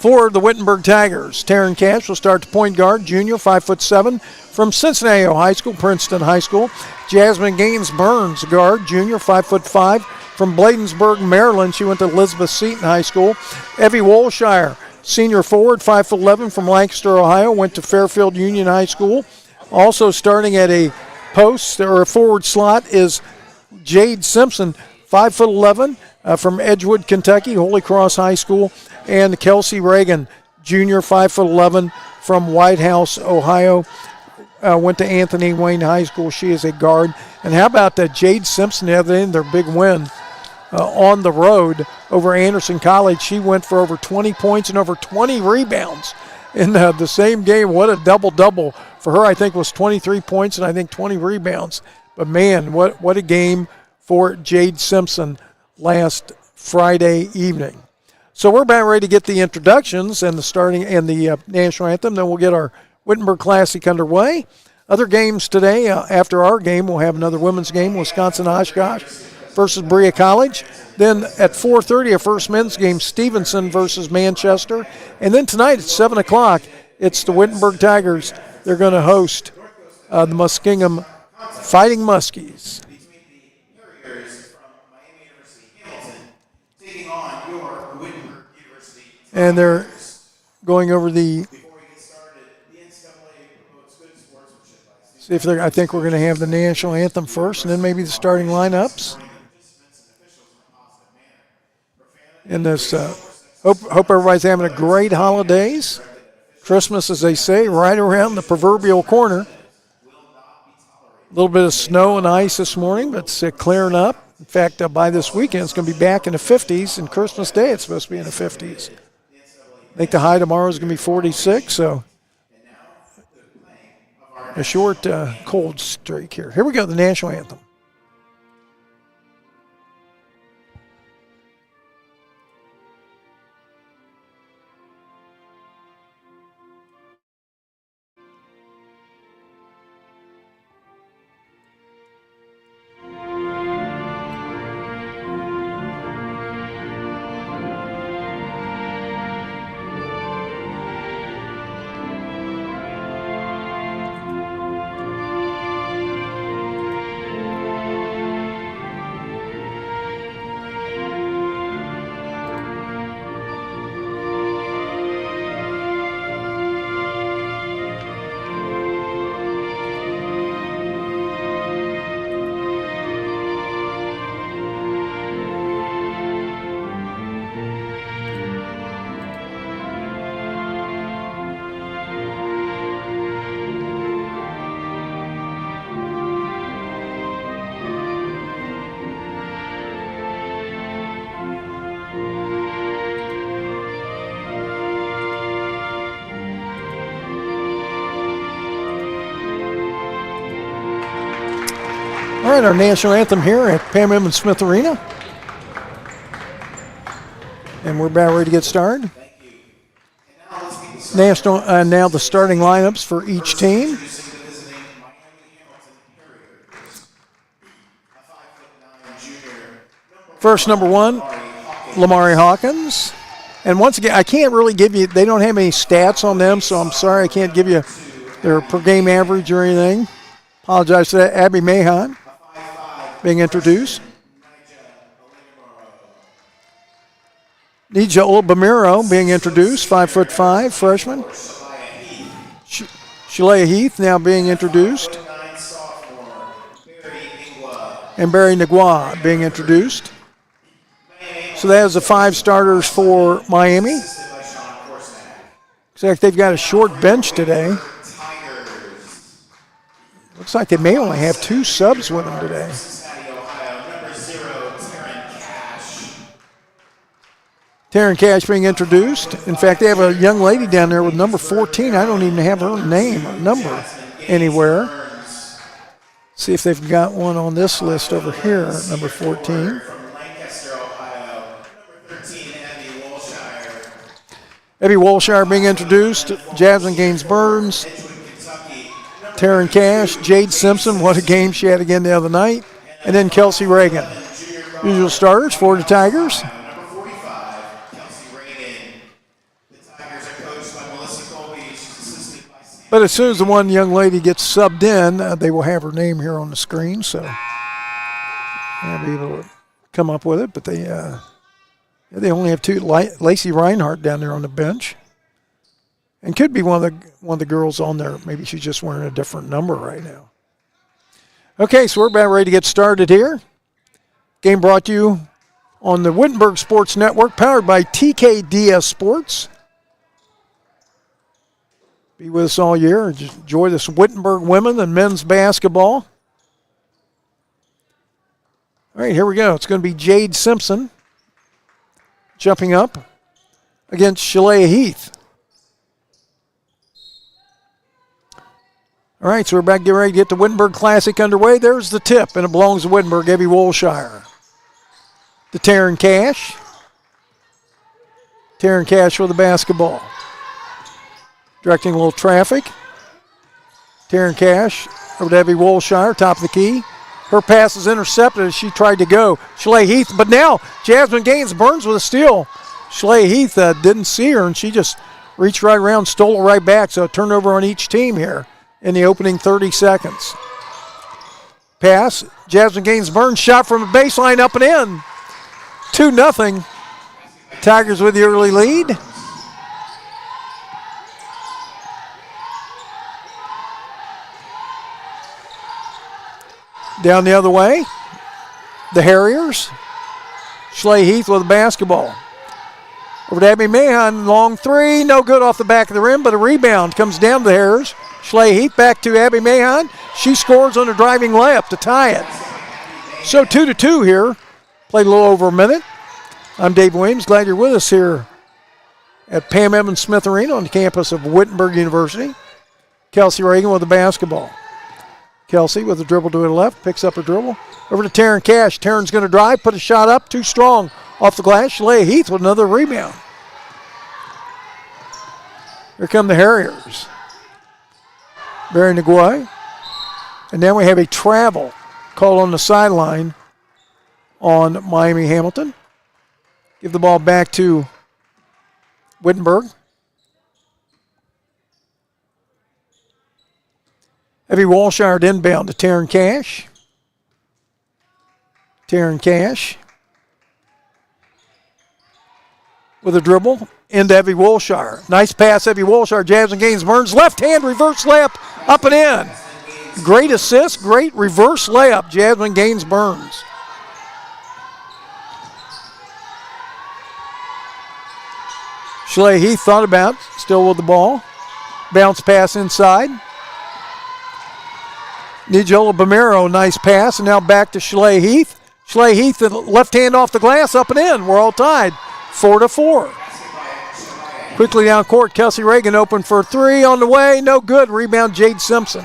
For the Wittenberg Tigers, Taryn Cash will start the point guard, junior, 5'7", from Cincinnati High School, Princeton High School. Jasmine Gaines Burns, guard, junior, 5'5", from Bladensburg, Maryland. She went to Elizabeth Seton High School. Evie Wolshire, senior forward, 5'11", from Lancaster, Ohio, went to Fairfield Union High School. Also starting at a post or a forward slot is Jade Simpson, 5'11", from Edgewood, Kentucky, Holy Cross High School. And Kelsey Reagan, junior, 5'11", from White House, Ohio, went to Anthony Wayne High School. She is a guard. And how about Jade Simpson the other day in their big win on the road over Anderson College? She went for over 20 points and over 20 rebounds in the same game. What a double-double for her. I think was 23 points and I think 20 rebounds. But, man, what a game for Jade Simpson last Friday evening. So we're about ready to get the introductions and the starting and the national anthem. Then we'll get our Wittenberg Classic underway. Other games today, after our game, we'll have another women's game, Wisconsin-Oshkosh versus Berea College. Then at 4:30, a first men's game, Stevenson versus Manchester. And then tonight at 7 o'clock, it's the Wittenberg Tigers. They're going to host the Muskingum Fighting Muskies. And they're going over the. See if they're. I think we're going to have the national anthem first, and then maybe the starting lineups. And this. Hope everybody's having a great holidays. Christmas, as they say, right around the proverbial corner. A little bit of snow and ice this morning, but it's clearing up. In fact, by this weekend, it's going to be back in the 50s, and Christmas Day, it's supposed to be in the 50s. I think the high tomorrow is going to be 46, so a short cold streak here. Here we go, the national anthem. All right, our national anthem here at Pam Emmons Smith Arena. And we're about ready to get started. National, now the starting lineups for each team. First, number 1, Lamari Hawkins. And once again, I can't really give you, they don't have any stats on them, so I'm sorry I can't give you their per game average or anything. Apologize for that. Abby Mahon being introduced. Nija Olbamiro being introduced, 5'5", freshman. Shalea Heath now being introduced. And Barry Nagua being introduced. So that is the 5 starters for Miami. Looks like they've got a short bench today. Looks like they may only have 2 subs with them today. Taryn Cash being introduced. In fact, they have a young lady down there with number 14. I don't even have her name or number anywhere. See if they've got one on this list over here, number 14. Evie Wolshire being introduced. Jasmine Gaines Burns. Taryn Cash. Jade Simpson. What a game she had again the other night. And then Kelsey Reagan. Usual starters for the Tigers. But as soon as the one young lady gets subbed in, they will have her name here on the screen, so I'll be able to come up with it. But they only have 2. Lacey Reinhardt down there on the bench, and could be one of the girls on there. Maybe she's just wearing a different number right now. Okay, so we're about ready to get started here. Game brought to you on the Wittenberg Sports Network, powered by TKDS Sports. Be with us all year. Just enjoy this Wittenberg women and men's basketball. All right, here we go. It's going to be Jade Simpson jumping up against Shalea Heath. All right, so we're about to get ready to get the Wittenberg Classic underway. There's the tip, and it belongs to Wittenberg, Evie Wolshire. To Taryn Cash. Taryn Cash with the basketball. Directing a little traffic. Taryn Cash over to Evie Wolshire, top of the key. Her pass is intercepted as she tried to go. Shalea Heath, but now Jasmine Gaines Burns with a steal. Shalea Heath didn't see her, and she just reached right around, stole it right back. So a turnover on each team here in the opening 30 seconds. Pass, Jasmine Gaines Burns shot from the baseline up and in. 2-0. Tigers with the early lead. Down the other way, the Harriers. Shalea Heath with the basketball. Over to Abby Mahan, long 3, no good off the back of the rim, but a rebound comes down to the Harriers. Shalea Heath back to Abby Mahan. She scores on a driving layup to tie it. So 2-2 here. Played a little over a minute. I'm Dave Williams. Glad you're with us here at Pam Evans Smith Arena on the campus of Wittenberg University. Kelsey Reagan with the basketball. Kelsey with the dribble to the left, picks up her dribble. Over to Taryn Cash. Taryn's going to drive, put a shot up, too strong off the glass. Shalea Heath with another rebound. Here come the Harriers. Barry Nguyen. And now we have a travel called on the sideline on Miami Hamilton. Give the ball back to Wittenberg. Evie Wolshire inbound to Taryn Cash. Taryn Cash with a dribble into Evie Wolshire. Nice pass, Evie Wolshire. Jasmine Gaines Burns. Left hand reverse layup up and in. Great assist, great reverse layup, Jasmine Gaines Burns. Shalea Heath thought about, still with the ball. Bounce pass inside. Nijola Bomero, nice pass, and now back to Shalea Heath. Shalea Heath, the left hand off the glass, up and in. We're all tied, 4-4. Quickly down court, Kelsey Reagan open for 3 on the way, no good. Rebound, Jade Simpson.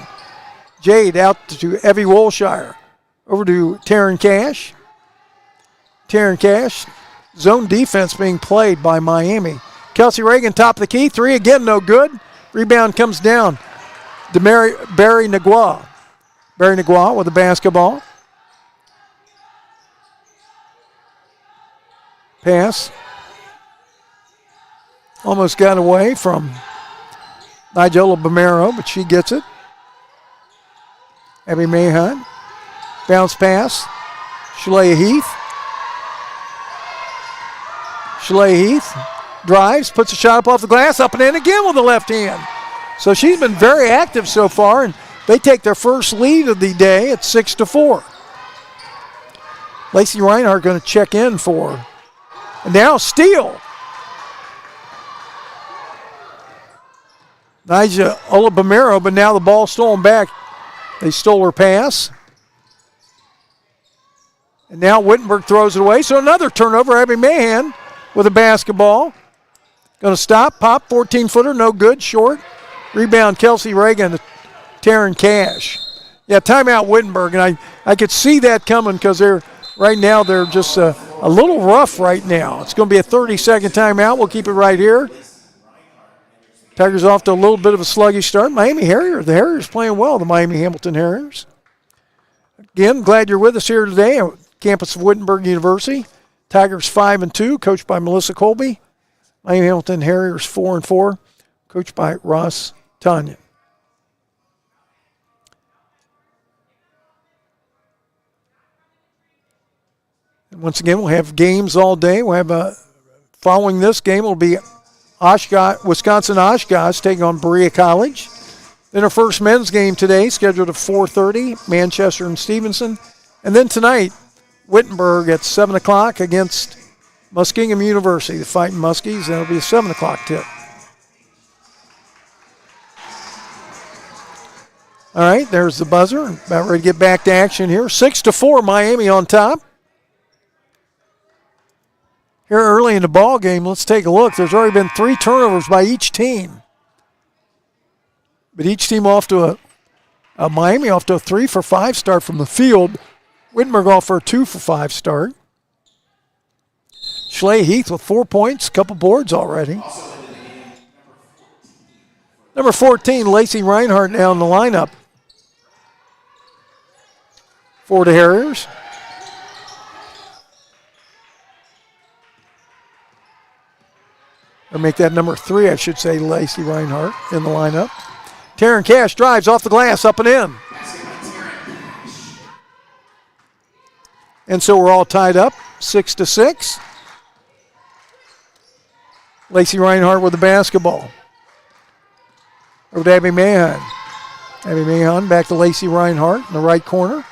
Jade out to Evie Wolshire. Over to Taryn Cash. Taryn Cash, zone defense being played by Miami. Kelsey Reagan, top of the key, 3 again, no good. Rebound comes down to Barry Nguyen. Barry Nguyen with the basketball. Pass. Almost got away from Nijola Bomero, but she gets it. Abby Mahan. Bounce pass. Shalea Heath. Shalea Heath drives, puts a shot up off the glass, up and in again with the left hand. So she's been very active so far, and they take their first lead of the day at 6-4. Lacey Reinhardt going to check in for her. And now steal. Nijola Bomero, but now the ball stolen back. They stole her pass. And now Wittenberg throws it away. So another turnover. Abby Mahan with a basketball. Going to stop, pop, 14-footer, no good, short. Rebound, Kelsey Reagan to Taryn Cash. Yeah, timeout Wittenberg, and I could see that coming because right now they're just a little rough right now. It's going to be a 30-second timeout. We'll keep it right here. Tigers off to a little bit of a sluggish start. Miami Harriers, the Harriers playing well, the Miami Hamilton Harriers. Again, glad you're with us here today on campus of Wittenberg University. Tigers 5-2, coached by Melissa Colby. Miami Hamilton Harriers 4-4, coached by Ross Tanya. Once again, we'll have games all day. We'll have following this game will be Wisconsin Oshkosh taking on Berea College. Then our first men's game today, scheduled at 4:30, Manchester and Stevenson. And then tonight, Wittenberg at 7 o'clock against Muskingum University. The Fighting Muskies, and it'll be a 7 o'clock tip. All right, there's the buzzer. About ready to get back to action here. 6-4, Miami on top. Here early in the ball game, let's take a look. There's already been 3 turnovers by each team. But each team off to Miami off to a 3-for-5 start from the field. Wittenberg off for a 2-for-5 start. Schley Heath with 4 points, couple boards already. Number 14, Lacey Reinhardt now in the lineup for the Harriers. Or make that number 3, I should say, Lacey Reinhardt in the lineup. Taryn Cash drives off the glass, up and in. And so we're all tied up, 6-6. Lacey Reinhardt with the basketball. Over to Abby Mahan. Abby Mahan back to Lacey Reinhardt in the right corner.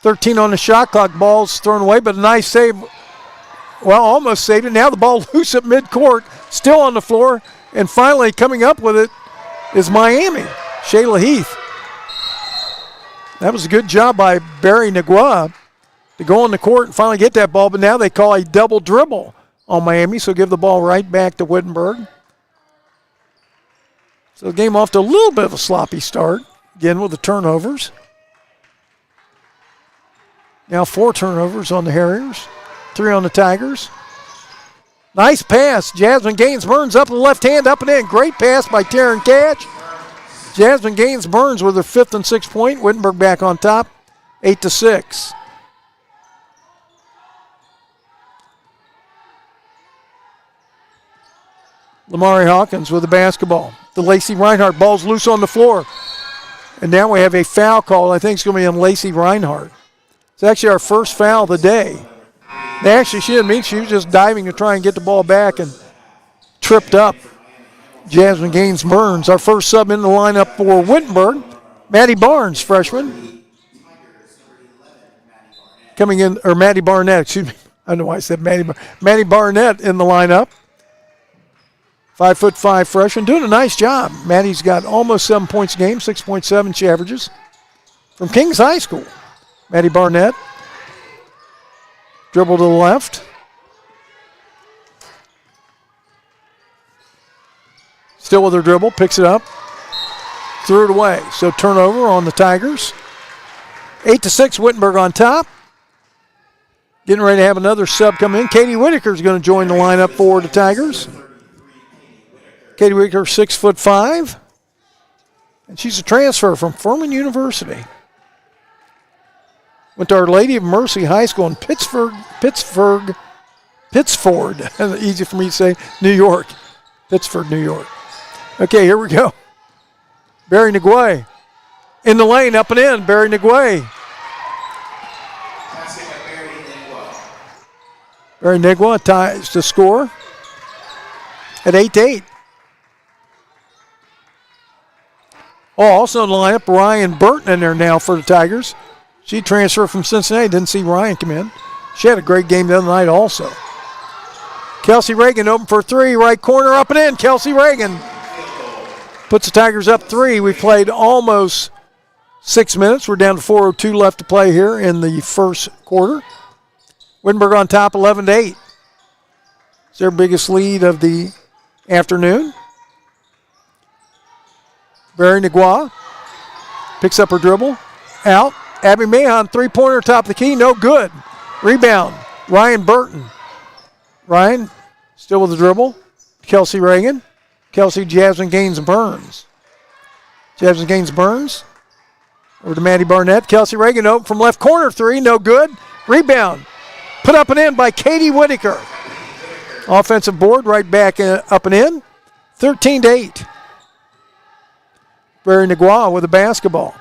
13 on the shot clock. Ball's thrown away, but a nice save. Well, almost saved it. Now the ball loose at midcourt, still on the floor, and finally coming up with it is Miami. Shayla Heath. That was a good job by Barry Negua to go on the court and finally get that ball, but now they call a double dribble on Miami, so give the ball right back to Wittenberg. So the game off to a little bit of a sloppy start, again with the turnovers. Now 4 turnovers on the Harriers, 3 on the Tigers. Nice pass. Jasmine Gaines Burns up with the left hand, up and in. Great pass by Taryn Catch. Jasmine Gaines Burns with her 5th and 6th point. Wittenberg back on top, 8-6. Lamari Hawkins with the basketball. The Lacey Reinhardt ball's loose on the floor. And now we have a foul call. I think it's going to be on Lacey Reinhardt. It's actually our first foul of the day. Actually, she didn't mean, she was just diving to try and get the ball back and tripped up. Jasmine Gaines Burns, our first sub in the lineup for Wittenberg. Maddie Barnes, freshman. Coming in, or Maddie Barnett, excuse me. I don't know why I said Maddie. Maddie Barnett in the lineup. 5'5" freshman, doing a nice job. Maddie's got almost 7 points a game, 6.7 she averages. From Kings High School. Maddie Barnett. Dribble to the left. Still with her dribble, picks it up. Threw it away. So turnover on the Tigers. 8-6, Wittenberg on top. Getting ready to have another sub come in. Katie Whitaker is going to join the lineup for the Tigers. Katie Whitaker, 6'5", and she's a transfer from Furman University. Went to Our Lady of Mercy High School in Pittsford, easy for me to say, New York. Pittsford, New York. Okay, here we go. Barry Negua in the lane, up and in. Barry Negua. Barry Negua ties the score at 8-8. Oh, also in the lineup, Ryan Burton in there now for the Tigers. She transferred from Cincinnati. Didn't see Ryan come in. She had a great game the other night also. Kelsey Reagan open for 3. Right corner, up and in. Kelsey Reagan puts the Tigers up 3. We played almost 6 minutes. We're down to 4:02 left to play here in the first quarter. Wittenberg on top, 11-8. It's their biggest lead of the afternoon. Barry Negua picks up her dribble. Out. Abby Mahan, 3-pointer, top of the key. No good. Rebound. Ryan Burton. Ryan still with the dribble. Kelsey Reagan. Kelsey Jasmine Gaines Burns. Jasmine Gaines Burns. Over to Maddie Barnett. Kelsey Reagan open from left corner. 3. No good. Rebound. Put up and in by Katie Whitaker. Offensive board right back up and in. 13-8. Barry Negua with the basketball.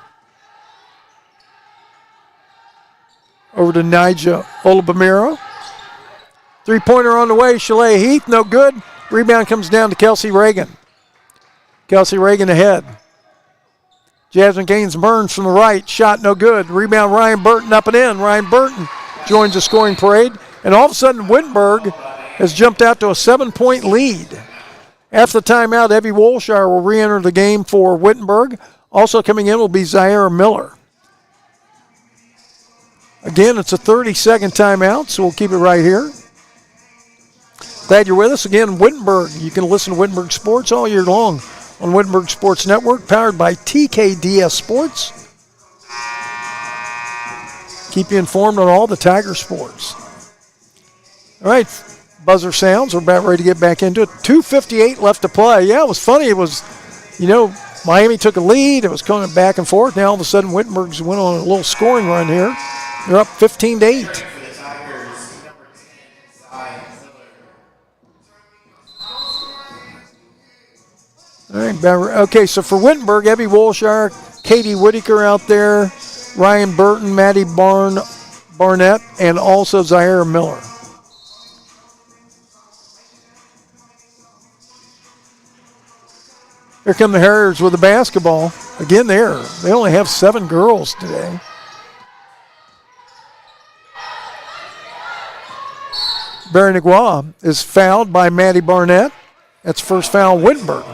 Over to Nija Olabamiro. Three-pointer on the way. Shaleigh Heath, no good. Rebound comes down to Kelsey Reagan. Kelsey Reagan ahead. Jasmine Gaines Burns from the right. Shot no good. Rebound Ryan Burton up and in. Ryan Burton joins the scoring parade. And all of a sudden, Wittenberg has jumped out to a 7-point lead. After the timeout, Evie Wolshire will re-enter the game for Wittenberg. Also coming in will be Zaire Miller. Again, it's a 30-second timeout, so we'll keep it right here. Glad you're with us. Again, Wittenberg. You can listen to Wittenberg Sports all year long on Wittenberg Sports Network, powered by TKDS Sports. Keep you informed on all the Tiger sports. All right, buzzer sounds. We're about ready to get back into it. 2:58 left to play. Yeah, it was funny. It was, Miami took a lead. It was coming back and forth. Now all of a sudden, Wittenberg's went on a little scoring run here. They're up 15-8. All right, okay, so for Wittenberg, Evie Wolshire, Katie Whitaker out there, Ryan Burton, Maddie Barnett, and also Zaire Miller. Here come the Harriers with the basketball. Again, they only have 7 girls today. Barry Nagua is fouled by Maddie Barnett. That's first foul Wittenberg.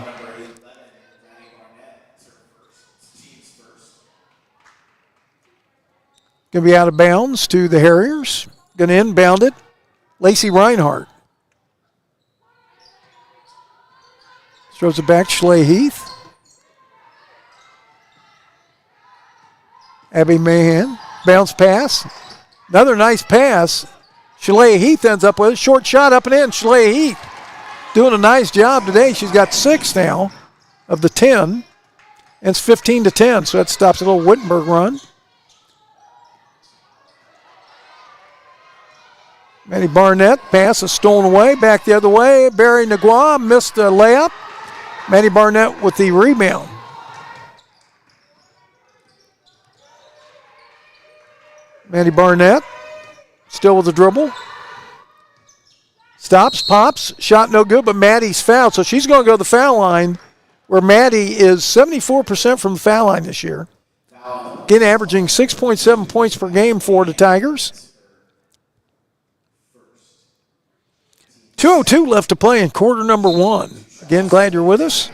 Going to be out of bounds to the Harriers. Going to inbound it. Lacey Reinhardt. Throws it back to Shaleigh Heath. Abby Mahan. Bounce pass. Another nice pass. Shaleigh Heath ends up with it. Short shot up and in. Shaleigh Heath doing a nice job today. She's got 6 now of the 10. And it's 15-10, so that stops a little Wittenberg run. Maddie Barnett, pass is stolen away. Back the other way. Barry Nagua missed the layup. Maddie Barnett with the rebound. Maddie Barnett still with the dribble. Stops, pops, shot no good, but Maddie's fouled. So she's going to go to the foul line, where Maddie is 74% from the foul line this year. Again, averaging 6.7 points per game for the Tigers. 2:02 left to play in quarter number 1. Again, glad you're with us.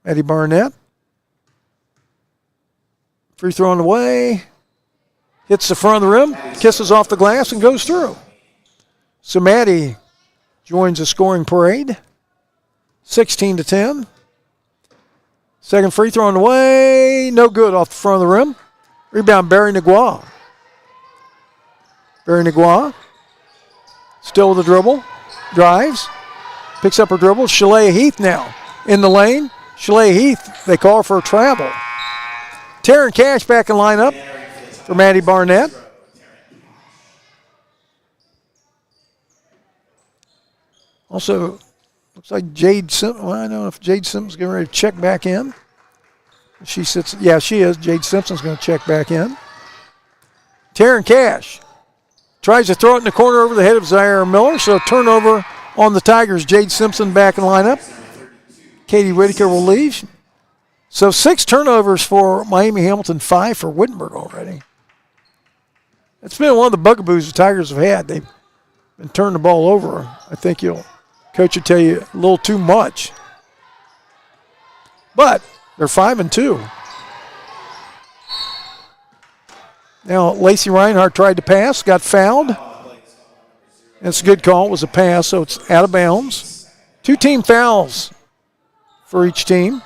Maddie Barnett. Free throw on the way. Hits the front of the rim, kisses off the glass, and goes through. So Maddie joins the scoring parade. 16-10. Second free throw on the way. No good off the front of the rim. Rebound, Barry Nagua. Barry Nagua. Still with the dribble. Drives. Picks up her dribble. Shaleigh Heath now in the lane. Shaleigh Heath, they call for a travel. Taryn Cash back in lineup for Maddie Barnett. Also, looks like Jade Simpson. Well, I don't know if Jade Simpson's getting ready to check back in. She sits. Yeah, she is. Jade Simpson's going to check back in. Taryn Cash tries to throw it in the corner over the head of Zaire Miller. So turnover on the Tigers. Jade Simpson back in lineup. Katie Whitaker will leave. So 6 turnovers for Miami Hamilton, 5 for Wittenberg already. It's been one of the bugaboos the Tigers have had. They've been turning the ball over. I think coach will tell you a little too much. But they're 5-2. Now Lacey Reinhardt tried to pass, got fouled. And it's a good call. It was a pass, so it's out of bounds. 2 team fouls for each team.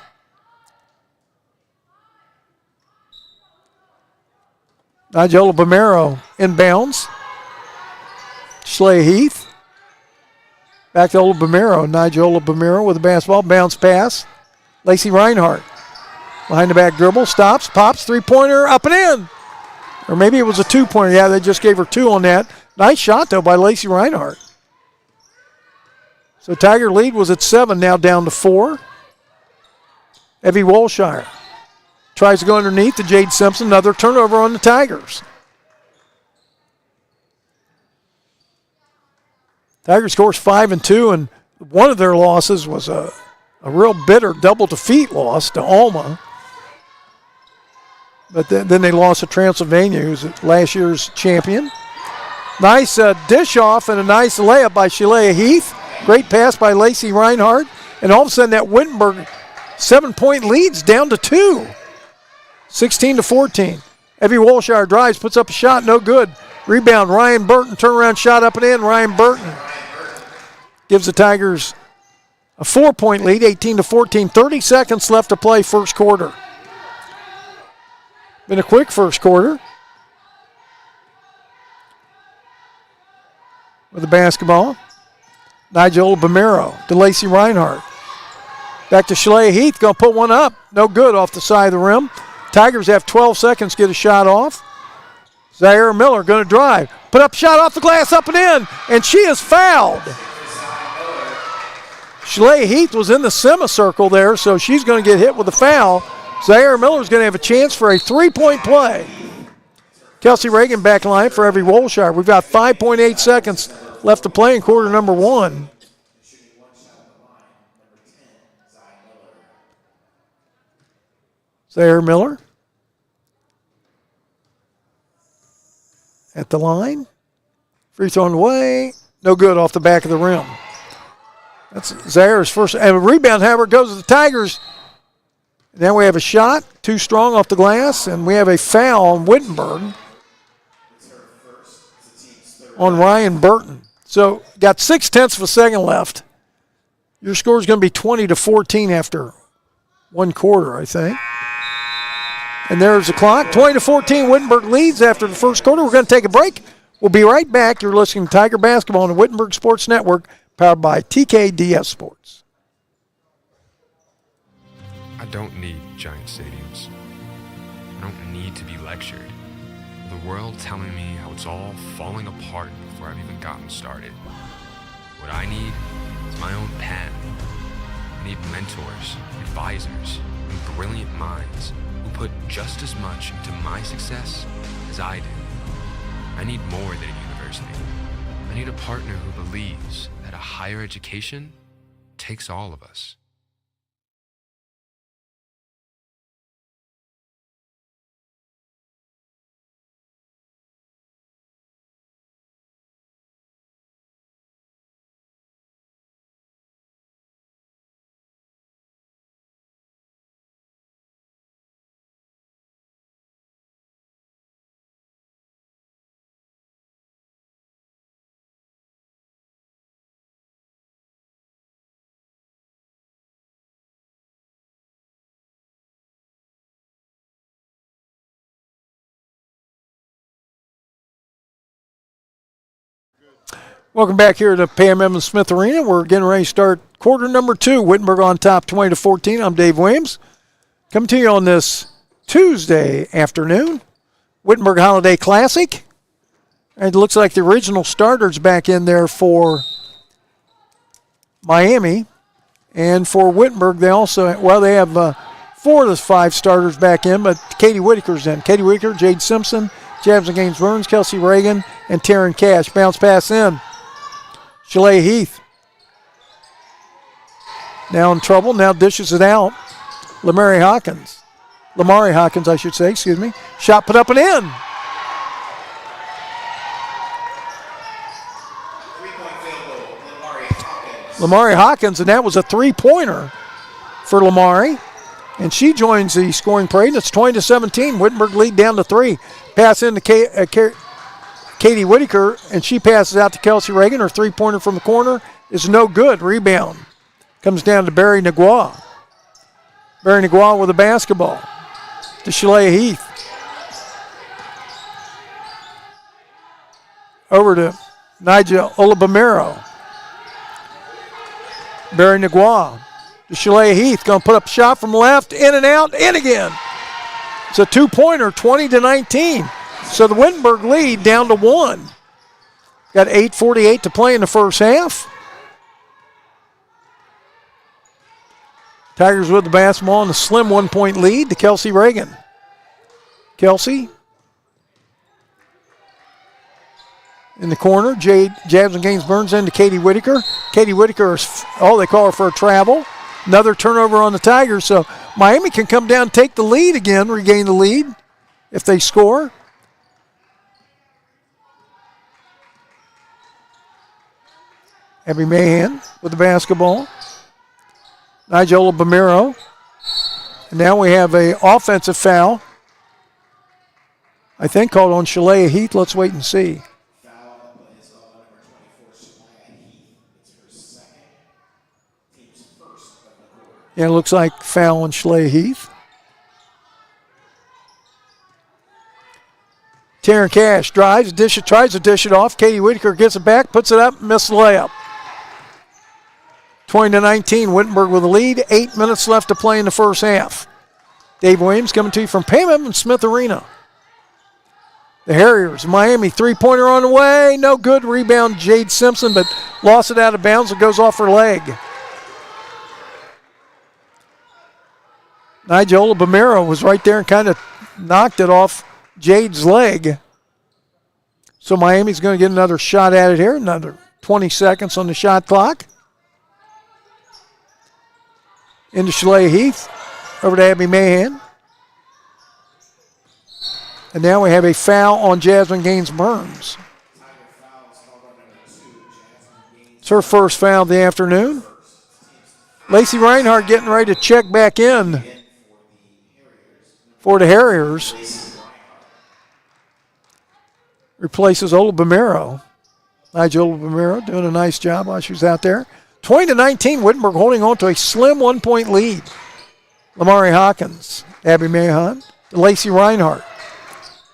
Nigella Bomero inbounds. Shaleigh Heath. Back to Bomero. Nigella Bomero with the basketball. Bounce pass. Lacey Reinhardt. Behind the back dribble. Stops. Pops. Three-pointer. Up and in. Or maybe it was a 2-pointer. Yeah, they just gave her 2 on that. Nice shot, though, by Lacey Reinhardt. So Tiger lead was at 7. Now down to 4. Evie Wolshire. tries to go underneath to Jade Simpson. Another turnover on the Tigers. Tigers scores 5 and 2, and one of their losses was a real bitter double defeat loss to Alma. But then they lost to Transylvania, who's last year's champion. Nice dish off and a nice layup by Shalea Heath. Great pass by Lacey Reinhardt. And all of a sudden that Wittenberg 7-point lead's down to 2. 16-14. Evie Wolshire drives, puts up a shot, no good. Rebound, Ryan Burton, turnaround shot up and in. Ryan Burton gives the Tigers a 4-point lead, 18-14. 30 seconds left to play first quarter. Been a quick first quarter. With the basketball, Nigel Bomero to Lacey Reinhardt. Back to Shalea Heath, going to put one up. No good off the side of the rim. Tigers have 12 seconds to get a shot off. Zaire Miller going to drive. Put up a shot off the glass, up and in, and she is fouled. Shalea Heath was in the semicircle there, so she's going to get hit with a foul. Zaire Miller's going to have a chance for a 3-point play. Kelsey Reagan back line for Evie Wolshire. We've got 5.8 seconds left to play in quarter number 1. Zaire Miller at the line. Free throw away. No good off the back of the rim. That's Zaire's first. And a rebound, however, goes to the Tigers. Now we have a shot, too strong off the glass, and we have a foul on Wittenberg on Ryan Burton. So got 0.6 of a second left. Your score is going to be 20-14 after one quarter, I think. And there's the clock. 20-14, Wittenberg leads after the first quarter. We're going to take a break. We'll be right back. You're listening to Tiger Basketball on the Wittenberg Sports Network, powered by TKDS Sports. I don't need giant stadiums. I don't need to be lectured. The world telling me how it's all falling apart before I've even gotten started. What I need is my own pen. I need mentors, advisors, and brilliant minds who put just as much into my success as I do. I need more than a university. I need a partner who believes that a higher education takes all of us. Welcome back here to Pam Evans Smith Arena. We're getting ready to start quarter number 2. Wittenberg on top 20-14. I'm Dave Williams. Coming to you on this Tuesday afternoon. Wittenberg Holiday Classic. And it looks like the original starters back in there for Miami. And for Wittenberg, they also, well, they have 4 of the 5 starters back in, but Katie Whitaker's in. Katie Whitaker, Jade Simpson, Jasmine Gaines Burns, Kelsey Reagan, and Taryn Cash. Bounce pass in. Shalea Heath now in trouble, now dishes it out. Lamari Hawkins, I should say, excuse me. Shot put up and in. Lamari Hawkins, and that was a 3-pointer for Lamari. And she joins the scoring parade. It's 20-17. Wittenberg lead down to 3. Pass in to Katie Whitaker, and she passes out to Kelsey Reagan. Her 3-pointer from the corner is no good. Rebound comes down to Barry Nagua. Barry Nagua with the basketball to Shalea Heath. Over to Nigel Olabamero. Barry Nagua to Shalea Heath. Going to put up a shot from left, in and out, in again. It's a 2-pointer, 20-19. So the Wittenberg lead down to 1. Got 8:48 to play in the first half. Tigers with the basketball and a slim 1-point lead to Kelsey Reagan. Kelsey in the corner. Jasmine Gaines Burns into Katie Whitaker. Katie Whitaker they call her for a travel. Another turnover on the Tigers. So Miami can come down and take the lead again, regain the lead if they score. Abby Mahan with the basketball. Nigella Bamiro. And now we have an offensive foul, I think, called on Shalea Heath. Let's wait and see. Yeah, it looks like foul on Shalea Heath. Taryn Cash drives, tries to dish it off. Katie Whitaker gets it back, puts it up, missed the layup. 20-19, Wittenberg with the lead. 8 minutes left to play in the first half. Dave Williams coming to you from Pam Evans Smith Arena. The Harriers, Miami, three-pointer on the way. No good. Rebound, Jade Simpson, but lost it out of bounds. It goes off her leg. Nigella Bamiro was right there and kind of knocked it off Jade's leg. So Miami's going to get another shot at it here. Another 20 seconds on the shot clock. Into Shalea Heath. Over to Abby Mahan. And now we have a foul on Jasmine Gaines Burns. It's her first foul of the afternoon. Lacey Reinhardt getting ready to check back in for the Harriers. Replaces Ola Bamiro. Nigella Bamiro doing a nice job while she was out there. 20-19, Wittenberg holding on to a slim 1-point lead. Lamari Hawkins, Abby Mahan, to Lacey Reinhardt.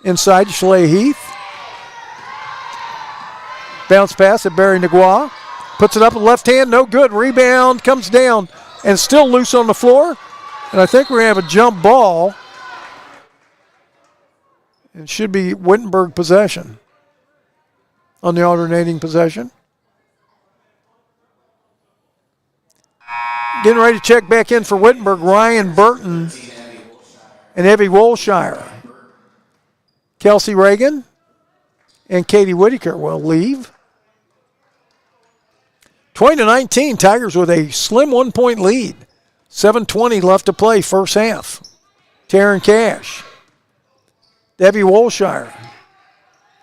Inside to Shalea Heath. Bounce pass at Barry Nagua. Puts it up with left hand, no good. Rebound, comes down, and still loose on the floor. And I think we're going to have a jump ball. It should be Wittenberg possession on the alternating possession. Getting ready to check back in for Wittenberg, Ryan Burton and Evie Wolshire. Kelsey Reagan and Katie Whitaker will leave. 20-19, Tigers with a slim 1-point lead. 7:20 left to play, first half. Taryn Cash. Debbie Wolshire.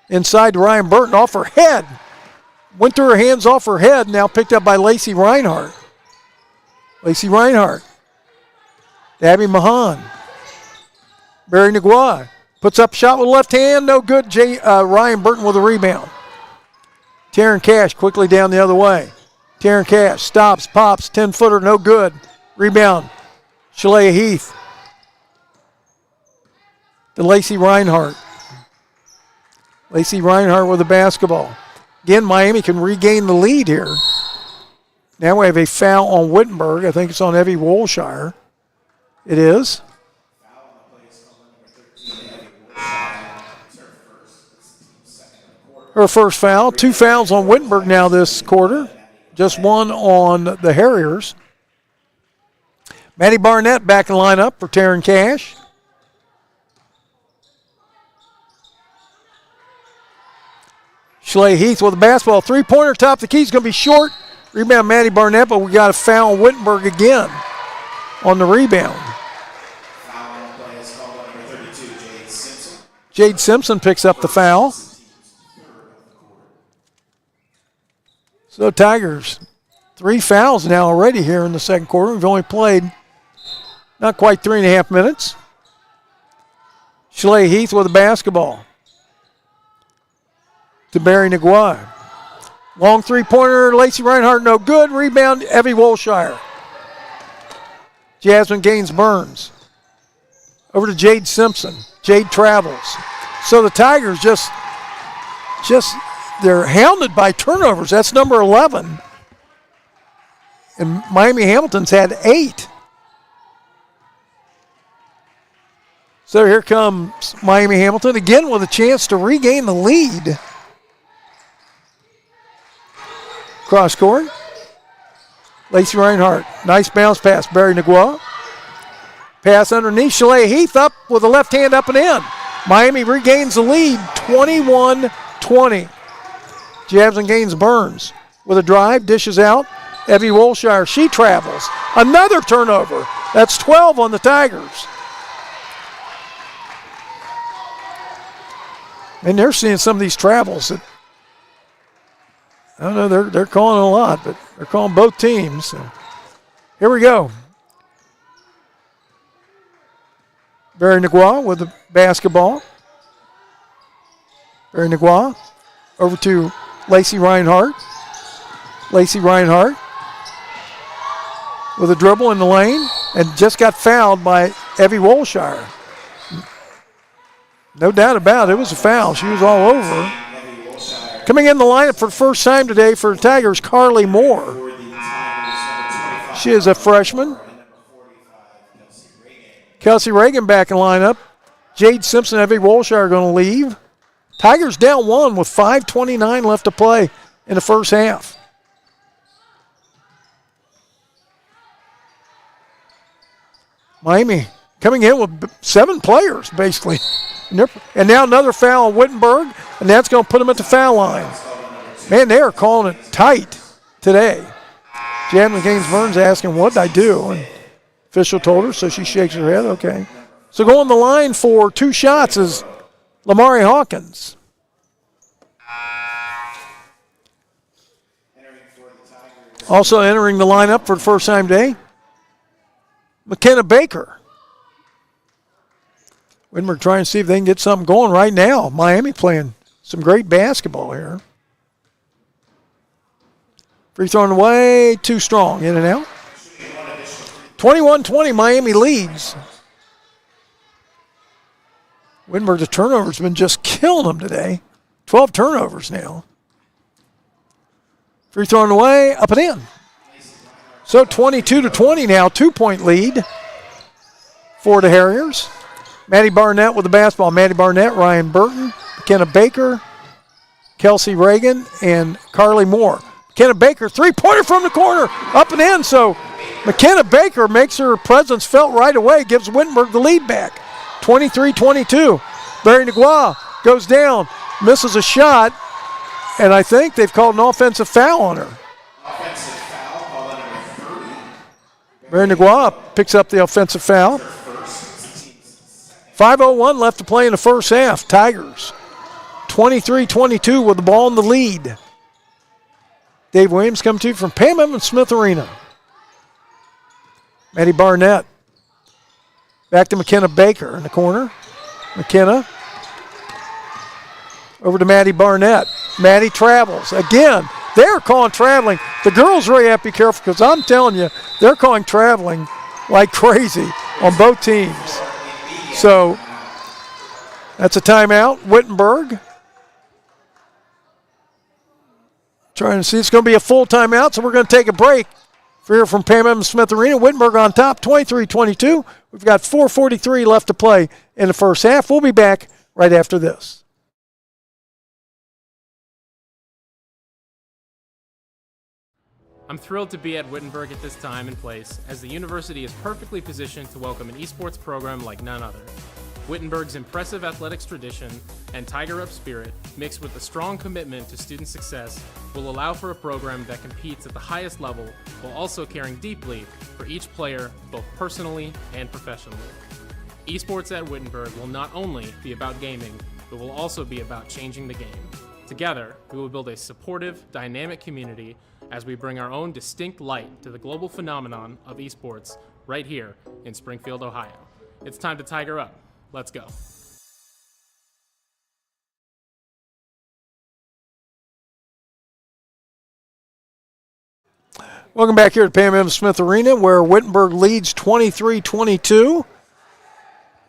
Inside to Ryan Burton, off her head. Went through her hands off her head, now picked up by Lacey Reinhardt. Lacey Reinhardt. Abby Mahan. Barry Nagua. Puts up a shot with left hand, no good. Ryan Burton with a rebound. Taryn Cash quickly down the other way. Taryn Cash stops, pops, 10-footer, no good. Rebound, Shalea Heath. To Lacey Reinhardt. Lacey Reinhardt with the basketball. Again, Miami can regain the lead here. Now we have a foul on Wittenberg. I think it's on Evie Wolshire. It is. Her first foul. 2 fouls on Wittenberg now this quarter. Just 1 on the Harriers. Maddie Barnett back in the lineup for Taryn Cash. Shalea Heath with the basketball. 3-pointer, top the key. Is going to be short. Rebound Maddie Barnett, but we got a foul on Wittenberg again on the rebound. Foul on play is called on number 32, Jade Simpson. Jade Simpson picks up the foul. So Tigers, 3 fouls now already here in the second quarter. We've only played not quite 3.5 minutes. Shalea Heath with the basketball. To Barry Nagua. Long 3-pointer, Lacey Reinhardt, no good. Rebound, Evie Wolshire. Jasmine Gaines Burns. Over to Jade Simpson. Jade travels. So the Tigers just they're hounded by turnovers. That's number 11. And Miami Hamilton's had 8. So here comes Miami Hamilton again with a chance to regain the lead. Cross court. Lacey Reinhardt. Nice bounce pass. Barry Nagua. Pass underneath. Shalea Heath up with a left hand up and in. Miami regains the lead, 21-20. Jasmine Gaines Burns with a drive, dishes out. Evie Wolshire, she travels. Another turnover. That's 12 on the Tigers. And they're seeing some of these travels that, I don't know, they're calling a lot, but they're calling both teams. So here we go. Barry Nagua with the basketball. Barry Nagua over to Lacey Reinhardt. Lacey Reinhardt with a dribble in the lane and just got fouled by Evie Wolshire. No doubt about it, it was a foul. She was all over. Coming in the lineup for the first time today for the Tigers, Carly Moore. She is a freshman. Kelsey Reagan back in lineup. Jade Simpson, Evie Wolshire are going to leave. Tigers down one with 5:29 left to play in the first half. Miami coming in with 7 players, basically. And now another foul on Wittenberg, and that's going to put them at the foul line. Man, they are calling it tight today. Jasmine Gaines Burns asking, what did I do? And official told her, so she shakes her head, okay. So going the line for 2 shots is Lamari Hawkins. Also entering the lineup for the first time today, McKenna Baker. Wittenberg trying to see if they can get something going right now. Miami playing some great basketball here. Free thrown away, too strong, in and out. 21-20, Miami leads. Wittenberg, the turnovers been just killing them today. 12 turnovers now. Free thrown away, up and in. So 22-20 now, 2-point lead for the Harriers. Maddie Barnett with the basketball. Maddie Barnett, Ryan Burton, McKenna Baker, Kelsey Reagan, and Carly Moore. McKenna Baker, three-pointer from the corner, up and in. So McKenna Baker makes her presence felt right away, gives Wittenberg the lead back. 23-22. Barry Nagua goes down, misses a shot, and I think they've called an offensive foul on her. Offensive foul, call that number 30. Barry Nagua picks up the offensive foul. 5:01 left to play in the first half. Tigers 23-22 with the ball in the lead. Dave Williams coming to you from Pam Evans Smith Arena. Maddie Barnett. Back to McKenna Baker in the corner. McKenna over to Maddie Barnett. Maddie travels. Again, they're calling traveling. The girls really have to be careful because I'm telling you, they're calling traveling like crazy on both teams. So that's a timeout. Wittenberg trying to see. It's going to be a full timeout, so we're going to take a break. Here from Pam Evans Smith Arena. Wittenberg on top, 23-22. We've got 4:43 left to play in the first half. We'll be back right after this. I'm thrilled to be at Wittenberg at this time and place, as the university is perfectly positioned to welcome an esports program like none other. Wittenberg's impressive athletics tradition and Tiger Up spirit, mixed with a strong commitment to student success, will allow for a program that competes at the highest level while also caring deeply for each player, both personally and professionally. Esports at Wittenberg will not only be about gaming, but will also be about changing the game. Together, we will build a supportive, dynamic community as we bring our own distinct light to the global phenomenon of esports right here in Springfield, Ohio. It's time to Tiger Up. Let's go. Welcome back here to Pam Evans Smith Arena, where Wittenberg leads 23-22.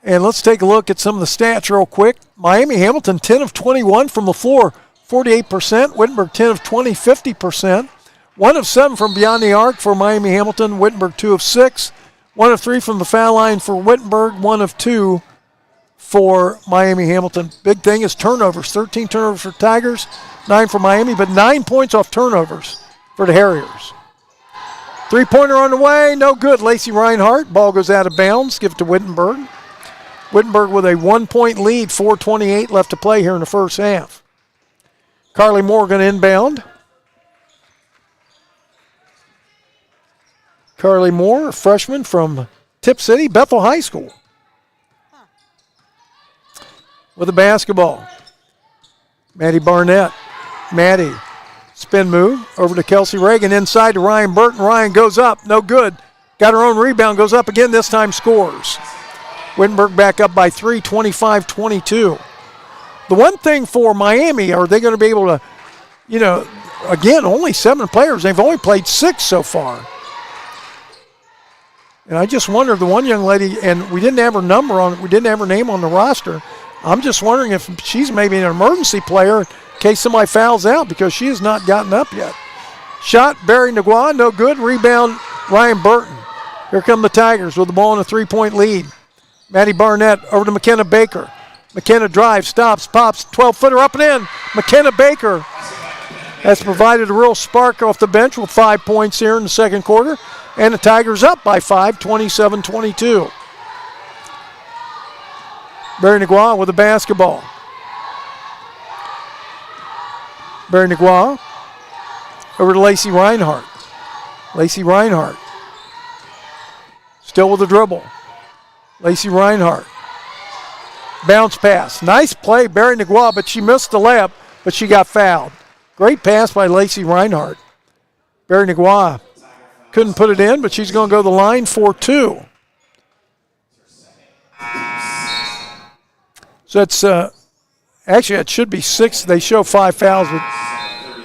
And let's take a look at some of the stats real quick. Miami Hamilton, 10 of 21 from the floor, 48%. Wittenberg, 10 of 20, 50%. 1 of 7 from beyond the arc for Miami Hamilton. Wittenberg, 2 of 6. 1 of 3 from the foul line for Wittenberg. 1 of 2 for Miami Hamilton. Big thing is turnovers. 13 turnovers for Tigers, 9 for Miami, but 9 points off turnovers for the Harriers. Three-pointer on the way, no good. Lacey Reinhardt, ball goes out of bounds. Give it to Wittenberg. Wittenberg with a 1-point lead, 4:28 left to play here in the first half. Carly Moore going to inbound. Carly Moore, a freshman from Tip City, Bethel High School. With the basketball. Maddie Barnett. Maddie, spin move over to Kelsey Reagan, inside to Ryan Burton. Ryan goes up, no good. Got her own rebound, goes up again, this time scores. Wittenberg back up by 3, 25-22. The one thing for Miami, are they going to be able to, again, only 7 players. They've only played 6 so far. And I just wonder, the one young lady, and we didn't have her name on the roster. I'm just wondering if she's maybe an emergency player in case somebody fouls out, because she has not gotten up yet. Shot, Barry Nagua, no good. Rebound, Ryan Burton. Here come the Tigers with the ball in a 3-point lead. Maddie Barnett over to McKenna Baker. McKenna drives, stops, pops, 12-footer up and in. McKenna Baker has provided a real spark off the bench with 5 points here in the second quarter. And the Tigers up by 5, 27-22. Barry Nagua with the basketball. Barry Nagua over to Lacey Reinhardt. Lacey Reinhardt still with the dribble. Lacey Reinhardt. Bounce pass. Nice play, Barry Nagua, but she missed the layup, but she got fouled. Great pass by Lacey Reinhardt. Barry Nagua couldn't put it in, but she's going to go to the line for 2. So that's actually it should be 6. They show 5 fouls,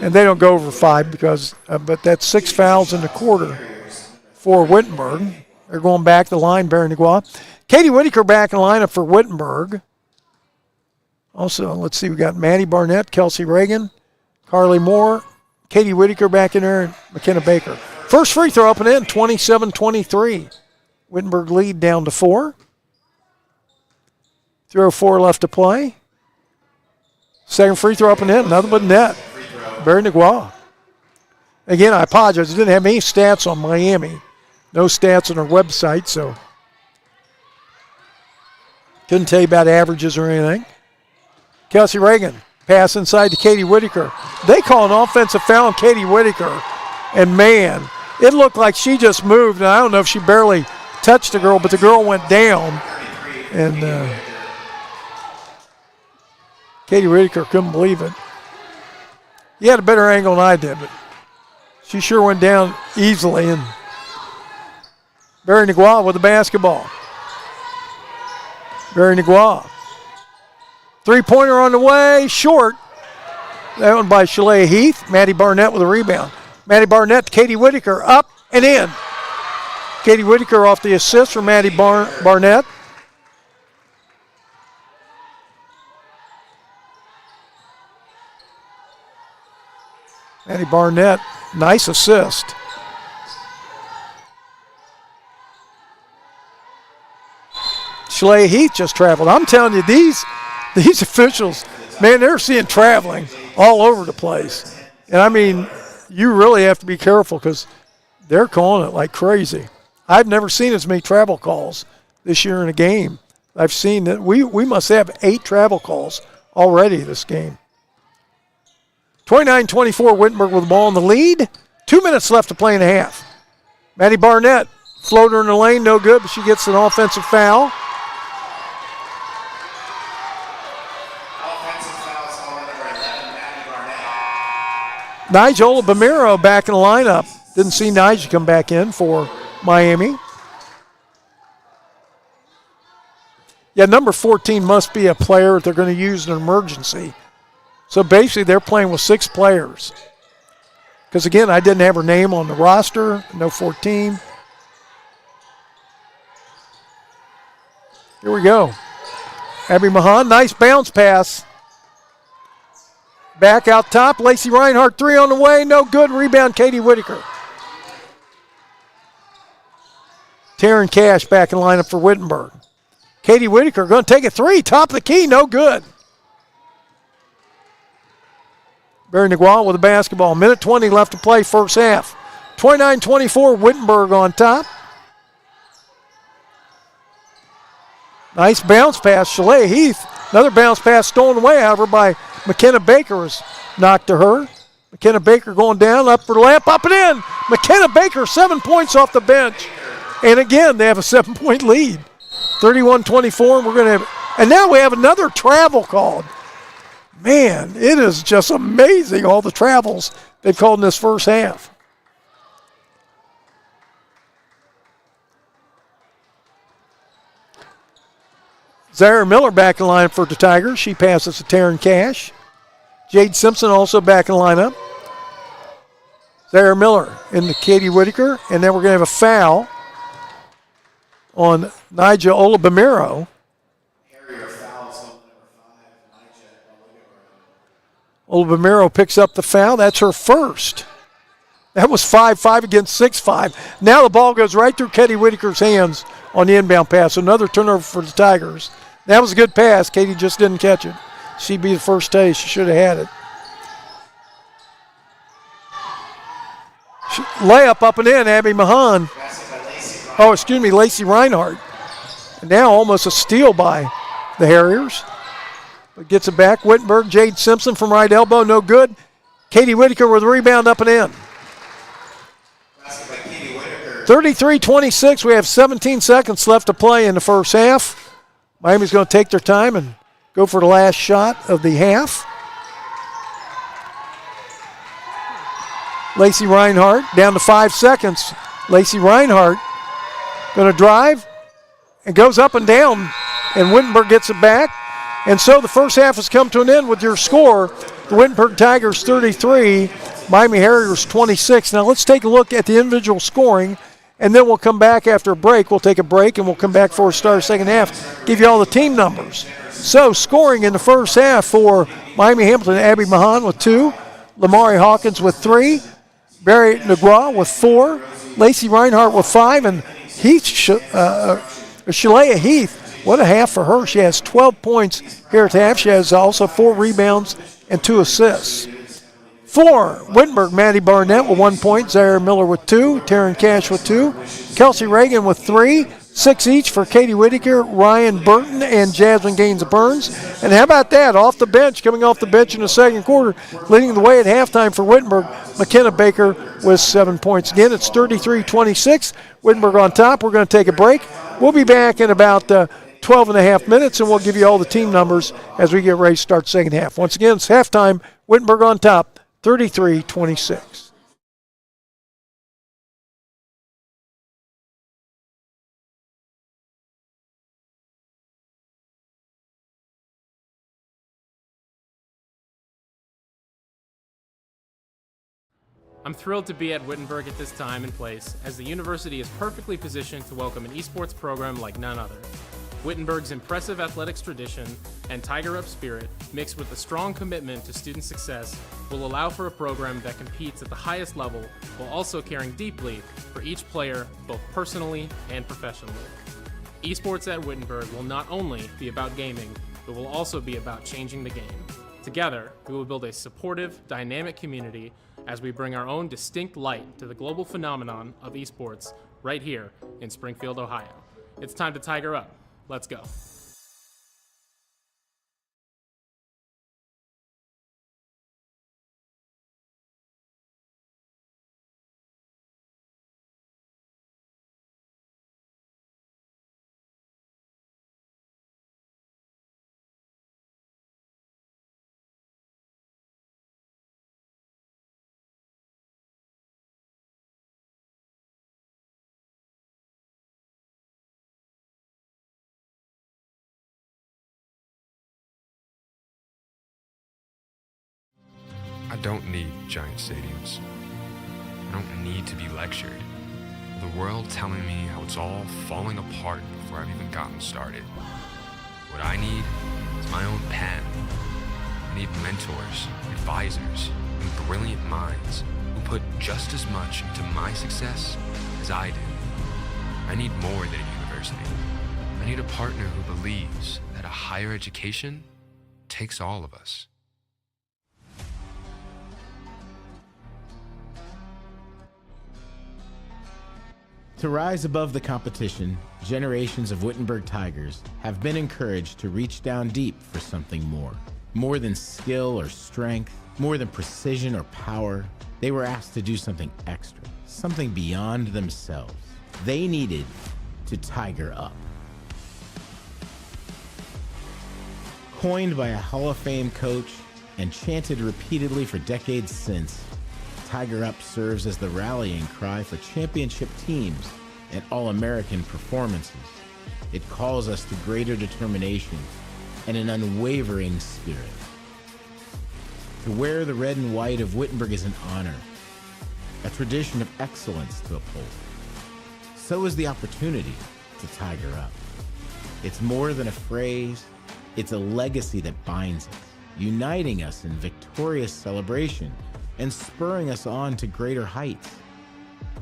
and they don't go over 5 because, but that's 6 fouls in the quarter for Wittenberg. They're going back the line, Barry Nagua. Katie Whitaker back in the lineup for Wittenberg. Also, let's see, we got Maddie Barnett, Kelsey Reagan, Carly Moore, Katie Whitaker back in there, and McKenna Baker. First free throw up and in, 27-23. Wittenberg lead down to 4. 3:04 left to play. Second free throw up and in, nothing but net. Barry Nagua. Again, I apologize. I didn't have any stats on Miami. No stats on our website, so couldn't tell you about averages or anything. Kelsey Reagan, pass inside to Katie Whitaker. They call an offensive foul on Katie Whitaker, and man, it looked like she just moved. And I don't know if she barely touched the girl, but the girl went down, and Katie Whitaker couldn't believe it. He had a better angle than I did, but she sure went down easily. And Barry Nagua with the basketball. Barry Nagua. Three-pointer on the way, short. That one by Shalea Heath. Maddie Barnett with a rebound. Maddie Barnett to Katie Whitaker, up and in. Katie Whitaker off the assist from Maddie Barnett. Maddie Barnett, nice assist. Shalea Heath just traveled. I'm telling you, these officials, man, they're seeing traveling all over the place. And, I mean, you really have to be careful because they're calling it like crazy. I've never seen as many travel calls this year in a game. I've seen that we must have 8 travel calls already this game. 29-24, Wittenberg with the ball in the lead. 2 minutes left to play in a half. Maddie Barnett, floater in the lane, no good, but she gets an offensive foul. Nigel Bamiro back in the lineup. Didn't see Nigel come back in for Miami. Yeah, number 14 must be a player they're going to use in an emergency. So basically they're playing with 6 players. Because again, I didn't have her name on the roster, no 14. Here we go. Abby Mahan, nice bounce pass. Back out top, Lacey Reinhardt, 3 on the way, no good. Rebound, Katie Whitaker. Taryn Cash back in lineup for Wittenberg. Katie Whitaker going to take a 3, top of the key, no good. Barry Nagua with the basketball. Minute 20 left to play, first half. 29-24, Wittenberg on top. Nice bounce pass, Shaleah Heath. Another bounce pass stolen away, however, by McKenna Baker was knocked to her. McKenna Baker going down, up for the layup, up and in. McKenna Baker, 7 points off the bench. And again, they have a 7-point lead. 31-24, and now we have another travel called. Man, it is just amazing all the travels they've called in this first half. Zaire Miller back in line for the Tigers. She passes to Taryn Cash. Jade Simpson also back in lineup. Zaire Miller into Katie Whitaker. And then we're going to have a foul on Nija Olabamiro. Olabamiro picks up the foul. That's her first. That was 5-5 against 6-5. Now the ball goes right through Katie Whitaker's hands on the inbound pass. Another turnover for the Tigers. That was a good pass. Katie just didn't catch it. She'd be the first taste. She should have had it. Layup up and in, Abby Mahan. Oh, excuse me, Lacey Reinhardt. And now almost a steal by the Harriers. But gets it back. Wittenberg, Jade Simpson from right elbow, no good. Katie Whitaker with a rebound up and in. 33-26. We have 17 seconds left to play in the first half. Miami's going to take their time and go for the last shot of the half. Lacey Reinhardt down to 5 seconds. Lacey Reinhardt going to drive and goes up and down, and Wittenberg gets it back. And so the first half has come to an end with your score. The Wittenberg Tigers 33, Miami Harriers 26. Now let's take a look at the individual scoring, and then we'll come back after a break. We'll take a break, and we'll come back for a start second half, give you all the team numbers. So scoring in the first half for Miami Hamilton, Abby Mahan with 2, Lamari Hawkins with 3, Barry Negua with 4, Lacey Reinhardt with 5, and Shaleah Heath, what a half for her. She has 12 points here at the half. She has also 4 rebounds and 2 assists. For Wittenberg, Maddie Barnett with 1 point, Zaire Miller with 2, Taryn Cash with 2, Kelsey Reagan with 3, 6 each for Katie Whitaker, Ryan Burton, and Jasmine Gaines-Burns. And how about that? Off the bench, coming off the bench in the second quarter, leading the way at halftime for Wittenberg, McKenna Baker with 7 points. Again, it's 33-26. Wittenberg on top. We're going to take a break. We'll be back in about 12 and a half minutes, and we'll give you all the team numbers as we get ready to start second half. Once again, it's halftime. Wittenberg on top, 33-26. I'm thrilled to be at Wittenberg at this time and place, as the university is perfectly positioned to welcome an esports program like none other. Wittenberg's impressive athletics tradition and Tiger Up spirit, mixed with a strong commitment to student success, will allow for a program that competes at the highest level while also caring deeply for each player, both personally and professionally. Esports at Wittenberg will not only be about gaming, but will also be about changing the game. Together, we will build a supportive, dynamic community as we bring our own distinct light to the global phenomenon of esports right here in Springfield, Ohio. It's time to Tiger Up. Let's go. I don't need giant stadiums. I don't need to be lectured. The world telling me how it's all falling apart before I've even gotten started. What I need is my own pen. I need mentors, advisors, and brilliant minds who put just as much into my success as I do. I need more than a university. I need a partner who believes that a higher education takes all of us. To rise above the competition, generations of Wittenberg Tigers have been encouraged to reach down deep for something more. More than skill or strength, more than precision or power, they were asked to do something extra, something beyond themselves. They needed to tiger up. Coined by a Hall of Fame coach and chanted repeatedly for decades since, Tiger Up serves as the rallying cry for championship teams and All-American performances. It calls us to greater determination and an unwavering spirit. To wear the red and white of Wittenberg is an honor, a tradition of excellence to uphold. So is the opportunity to tiger up. It's more than a phrase, it's a legacy that binds us, uniting us in victorious celebration and spurring us on to greater heights,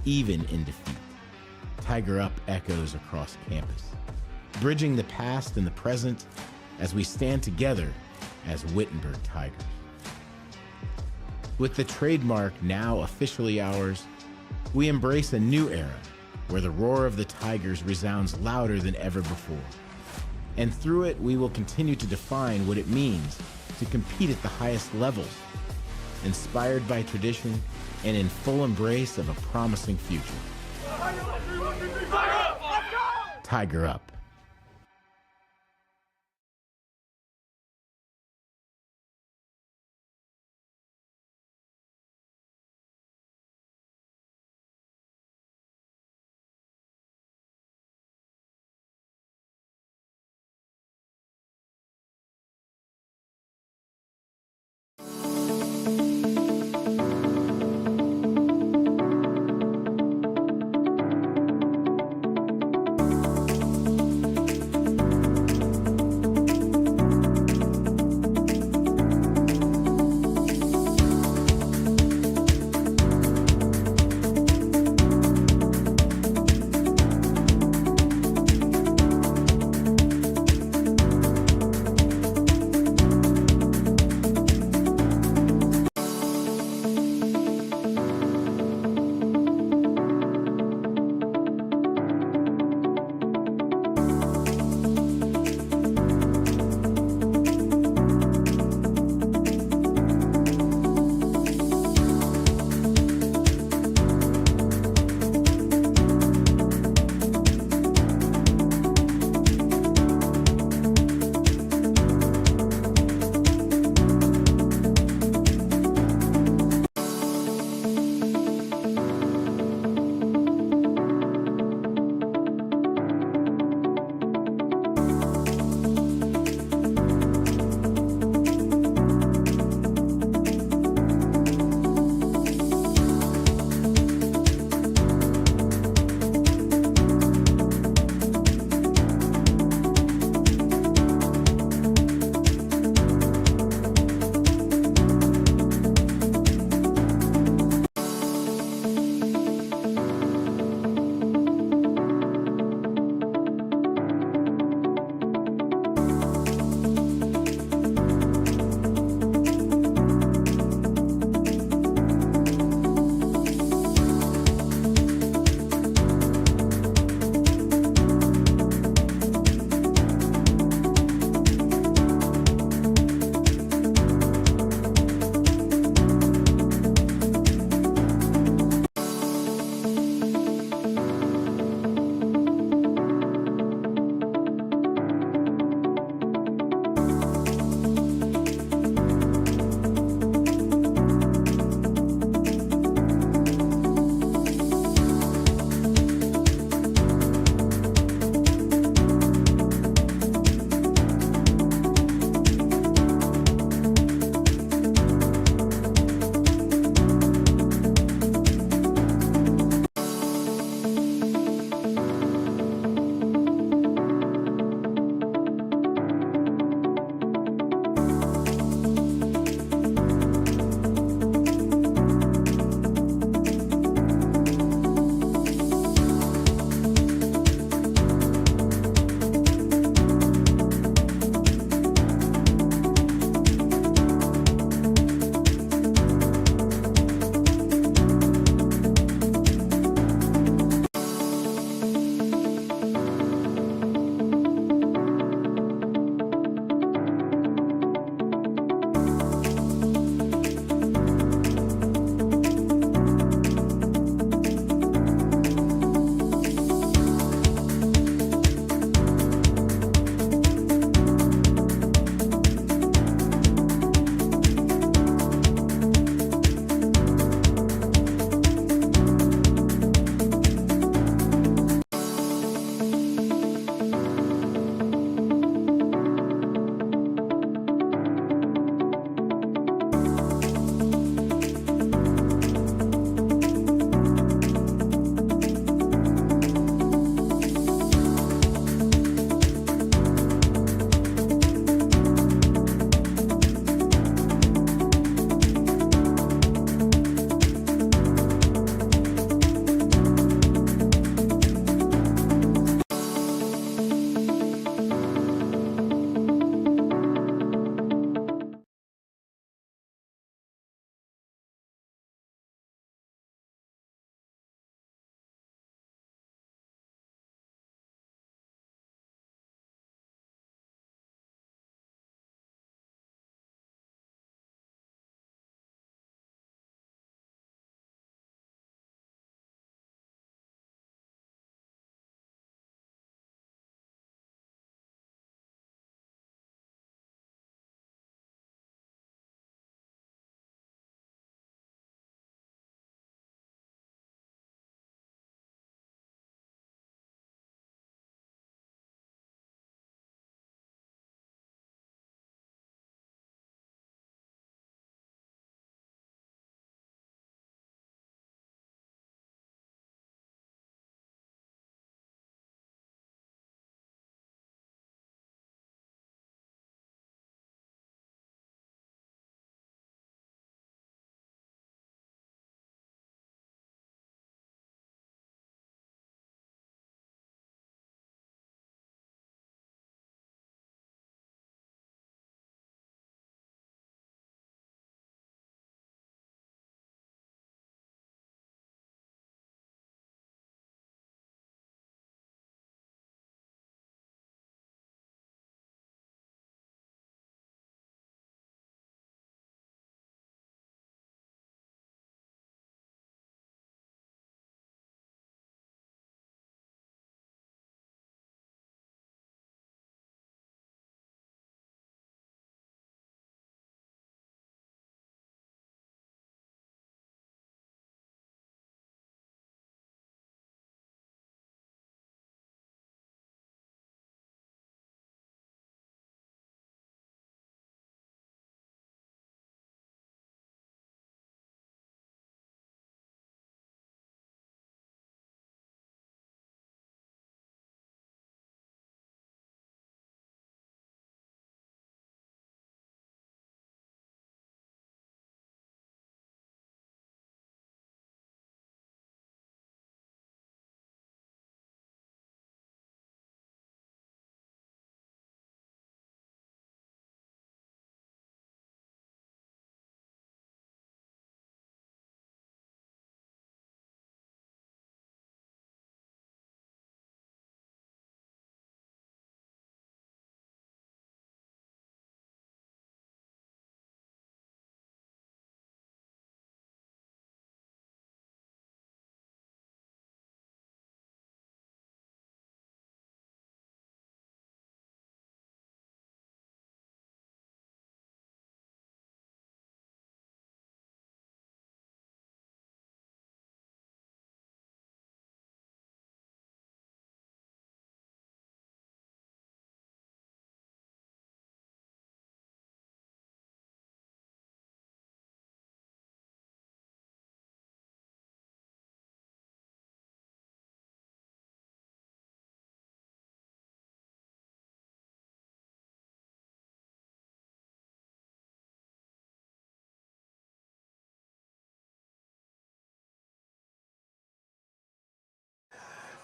even in defeat. Tiger Up echoes across campus, bridging the past and the present as we stand together as Wittenberg Tigers. With the trademark now officially ours, we embrace a new era where the roar of the Tigers resounds louder than ever before. And through it, we will continue to define what it means to compete at the highest levels, inspired by tradition and in full embrace of a promising future. Tiger Up.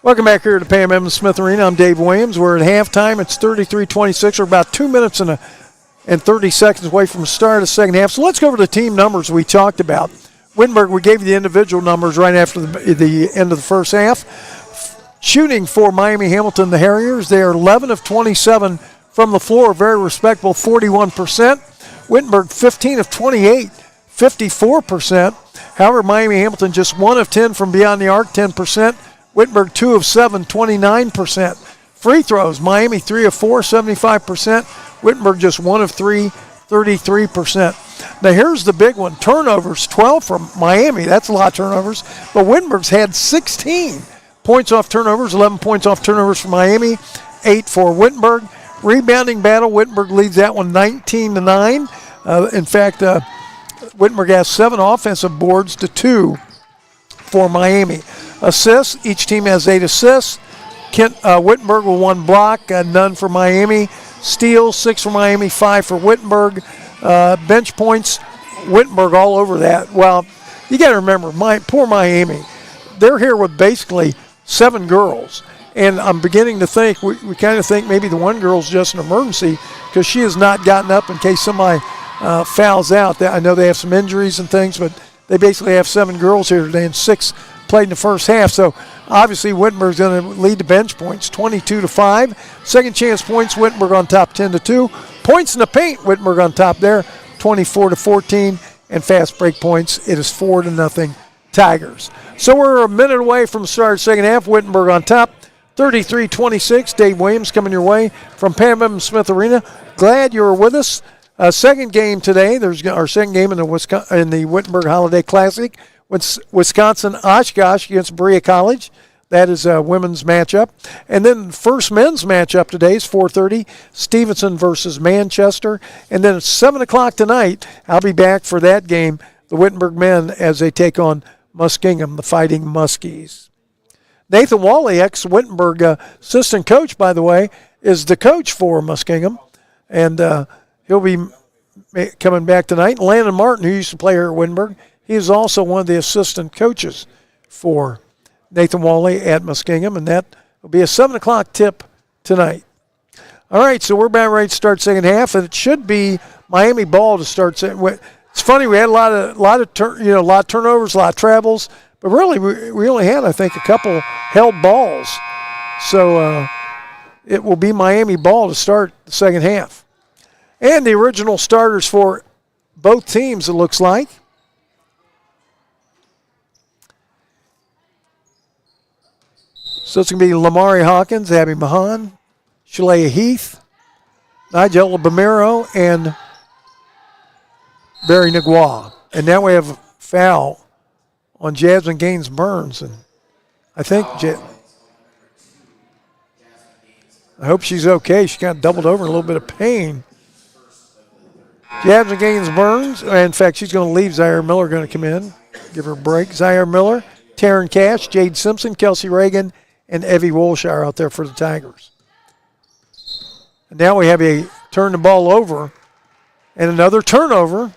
Welcome back here to Pam Evans Smith Arena. I'm Dave Williams. We're at halftime. It's 33-26. We're about 2 minutes and 30 seconds away from the start of the second half. So let's go over the team numbers we talked about. Wittenberg, we gave you the individual numbers right after the end of the first half. Shooting for Miami Hamilton, the Harriers, they are 11 of 27 from the floor, very respectable, 41%. Wittenberg, 15 of 28, 54%. However, Miami Hamilton just 1 of 10 from beyond the arc, 10%. Wittenberg 2 of 7, 29%. Free throws, Miami 3 of 4, 75%. Wittenberg just 1 of 3, 33%. Now here's the big one. Turnovers, 12 from Miami. That's a lot of turnovers. But Wittenberg's had 16 points off turnovers, 11 points off turnovers for Miami, 8 for Wittenberg. Rebounding battle, Wittenberg leads that one 19-9. In fact, Wittenberg has 7 offensive boards to 2 for Miami. Assists, each team has 8 assists. Wittenberg with 1 block, none for Miami. Steals, 6 for Miami, 5 for Wittenberg. Bench points, Wittenberg all over that. Well, you got to remember, poor Miami. They're here with basically 7 girls. And I'm beginning to think, we kind of think maybe the one girl's just an emergency because she has not gotten up in case somebody fouls out. I know they have some injuries and things, but they basically have 7 girls here today and 6 played in the first half. So obviously Wittenberg's going to lead the bench points, 22-5. Second chance points, Wittenberg on top, 10-2. Points in the paint, Wittenberg on top there, 24-14. And fast break points, it is 4-0 Tigers. So we're a minute away from the start of the second half. Wittenberg on top, 33-26. Dave Williams coming your way from Pam Evans Smith Arena. Glad you were with us. Second game today. There's our second game in the Wittenberg Holiday Classic. Wisconsin Oshkosh against Berea College. That is a women's matchup. And then first men's matchup today is 4:30, Stevenson versus Manchester. And then at 7 o'clock tonight, I'll be back for that game, the Wittenberg men, as they take on Muskingum, the Fighting Muskies. Nathan Wally, ex-Wittenberg assistant coach, by the way, is the coach for Muskingum. And he'll be coming back tonight. Landon Martin, who used to play here at Wittenberg, he is also one of the assistant coaches for Nathan Wally at Muskingum, and that will be a 7 o'clock tip tonight. All right, so we're about ready to start second half, and it should be Miami ball to start. It's funny, we had a lot of turnovers, a lot of travels, but really we only had, I think, a couple held balls. So it will be Miami ball to start the second half. And the original starters for both teams, it looks like. So it's going to be Lamari Hawkins, Abby Mahan, Shalea Heath, Nigel Bamiro, and Barry Nagua. And now we have a foul on Jasmine Gaines Burns. And I think I hope she's okay. She got doubled over in a little bit of pain. Jasmine Gaines Burns. In fact, she's going to leave. Zaire Miller going to come in, give her a break. Zaire Miller, Taryn Cash, Jade Simpson, Kelsey Reagan, and Evie Wolshire out there for the Tigers. And now we have a turn the ball over and another turnover.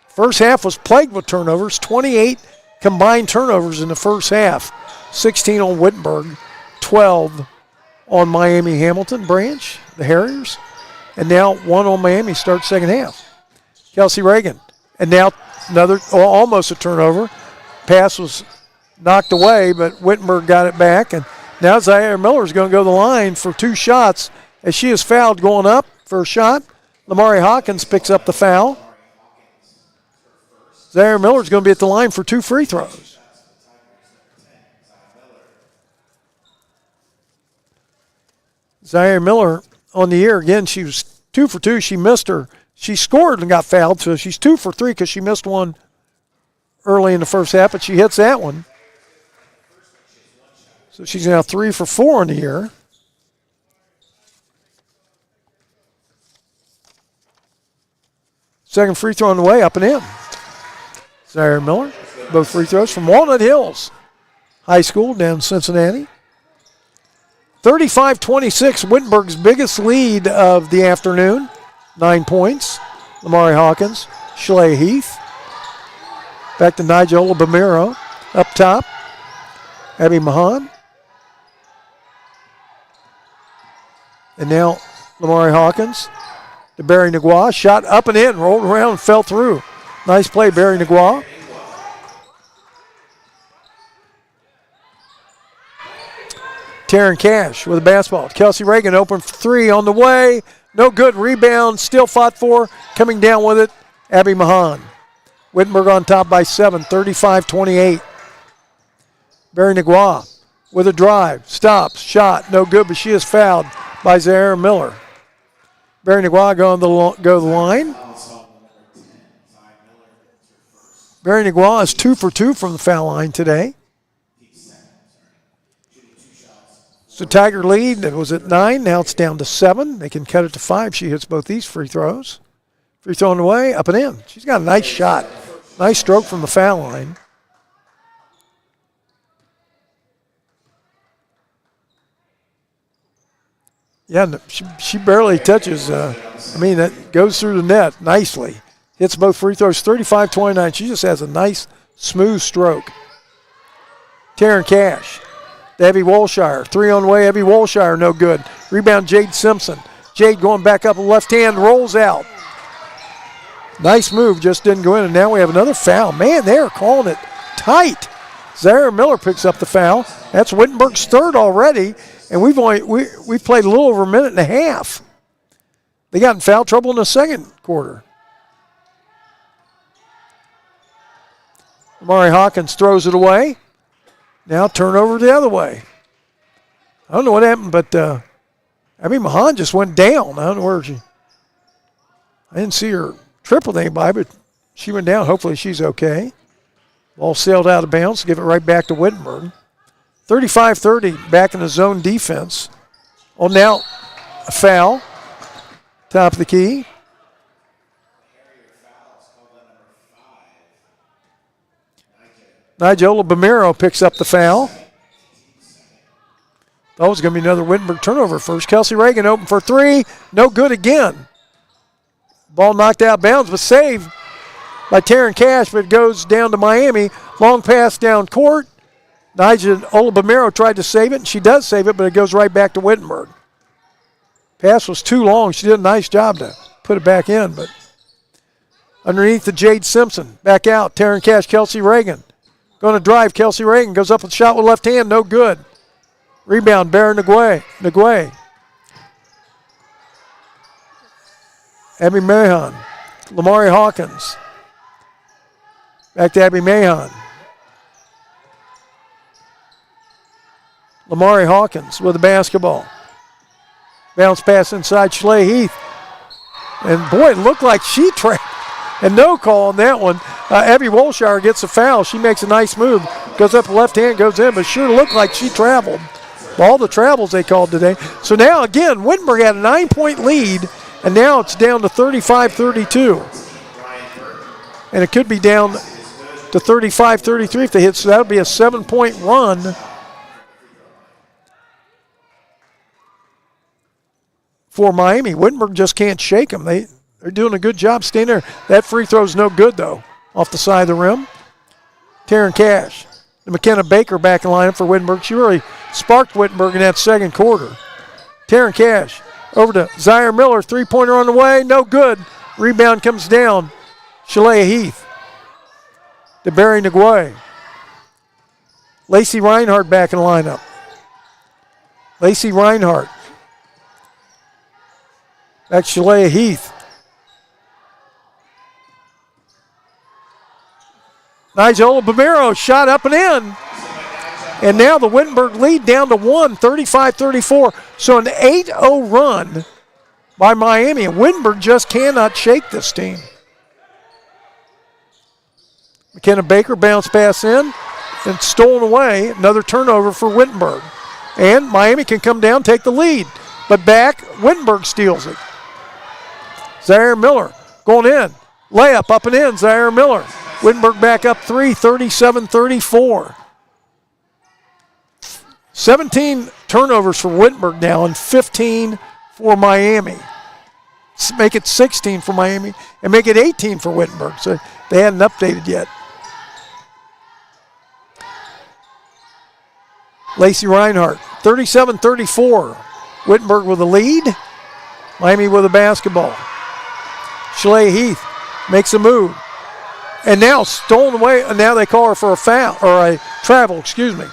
First half was plagued with turnovers, 28 combined turnovers in the first half. 16 on Wittenberg, 12 on Miami Hamilton Branch, the Harriers. And now 1 on Miami starts second half. Kelsey Reagan. And now almost a turnover. Pass was knocked away, but Wittenberg got it back. And now Zaire Miller is going to go to the line for 2 shots as she is fouled going up for a shot. Lamari Hawkins picks up the foul. Zaire Miller is going to be at the line for 2 free throws. Zaire Miller on the year again. She was 2 for 2. She missed her. She scored and got fouled, so she's 2 for 3 because she missed one early in the first half, but she hits that one. So she's now 3 for 4 on the year. Second free throw on the way, up and in. Zaire Miller, both free throws from Walnut Hills High School down in Cincinnati. 35-26, Wittenberg's biggest lead of the afternoon. 9 points. Lamari Hawkins, Shalea Heath. Back to Nigel Bamiro. Up top, Abby Mahan. And now Lamari Hawkins to Barry Nagua. Shot up and in, rolled around and fell through. Nice play, Barry Nagua. Taryn Cash with a basketball. Kelsey Reagan open for three on the way. No good. Rebound. Still fought for. Coming down with it, Abby Mahan. Wittenberg on top by 7, 35-28. Barry Nagua with a drive. Stops. Shot. No good, but she is fouled by Zahara Miller. Barry Nagua go to the line. Barry Nagua is 2 for 2 from the foul line today. So Tiger lead, it was at 9, now it's down to 7. They can cut it to 5. She hits both these free throws. Free throw on the way, up and in. She's got a nice shot. Nice stroke from the foul line. Yeah, she barely touches. That goes through the net nicely. Hits both free throws, 35-29. She just has a nice, smooth stroke. Taryn Cash. Abby Wolshire. 3 on the way. Abby Wolshire, no good. Rebound, Jade Simpson. Jade going back up, left hand, rolls out. Nice move, just didn't go in. And now we have another foul. Man, they are calling it tight. Zahara Miller picks up the foul. That's Wittenberg's third already. And we've played a little over a minute and a half. They got in foul trouble in the second quarter. Amari Hawkins throws it away. Now turnover the other way. I don't know what happened, but Abby Mahan just went down. I don't know where I didn't see her trip with anybody, but she went down. Hopefully she's okay. Ball sailed out of bounds. Give it right back to Wittenberg. 35-30 back in the zone defense. Oh, now a foul. Top of the key. Nijola Bamiro picks up the foul. That was going to be another Wittenberg turnover first. Kelsey Reagan open for 3. No good again. Ball knocked out of bounds, but saved by Taryn Cash, but it goes down to Miami. Long pass down court. Nijola Bamiro tried to save it, and she does save it, but it goes right back to Wittenberg. Pass was too long. She did a nice job to put it back in, but underneath the Jade Simpson. Back out. Taryn Cash, Kelsey Reagan. Going to drive. Kelsey Reagan goes up with a shot with left hand. No good. Rebound, Barry Naguay. Abby Mahan. Lamari Hawkins. Back to Abby Mahan. Lamari Hawkins with the basketball. Bounce pass inside Schley Heath. And boy, it looked like she trapped. And no call on that one. Abby Wolshire gets a foul. She makes a nice move. Goes up left hand, goes in, but sure looked like she traveled. All the travels they called today. So now again, Wittenberg had a 9-point lead, and now it's down to 35-32. And it could be down to 35-33 if they hit, so that would be a 7-point run for Miami. Wittenberg just can't shake them. They're doing a good job staying there. That free throw's no good, though, off the side of the rim. Taryn Cash. McKenna Baker back in lineup for Wittenberg. She really sparked Wittenberg in that second quarter. Taryn Cash over to Zahara Miller. Three-pointer on the way. No good. Rebound comes down. Shalea Heath to Barry Naguay. Lacey Reinhardt back in lineup. Lacey Reinhardt. Back to Shalea Heath. Nijola Bamiro shot up and in. And now the Wittenberg lead down to 1, 35-34. So an 8-0 run by Miami. And Wittenberg just cannot shake this team. McKenna Baker bounce pass in and stolen away. Another turnover for Wittenberg. And Miami can come down, take the lead. But back, Wittenberg steals it. Zahara Miller going in. Layup up and in, Zahara Miller. Wittenberg back up 3, 37-34. 17 turnovers for Wittenberg now and 15 for Miami. Make it 16 for Miami and make it 18 for Wittenberg. So they hadn't updated yet. Lacey Reinhardt, 37-34. Wittenberg with the lead. Miami with the basketball. Schley Heath makes a move. And now stolen away. Now they call her for a foul, or a travel, excuse me.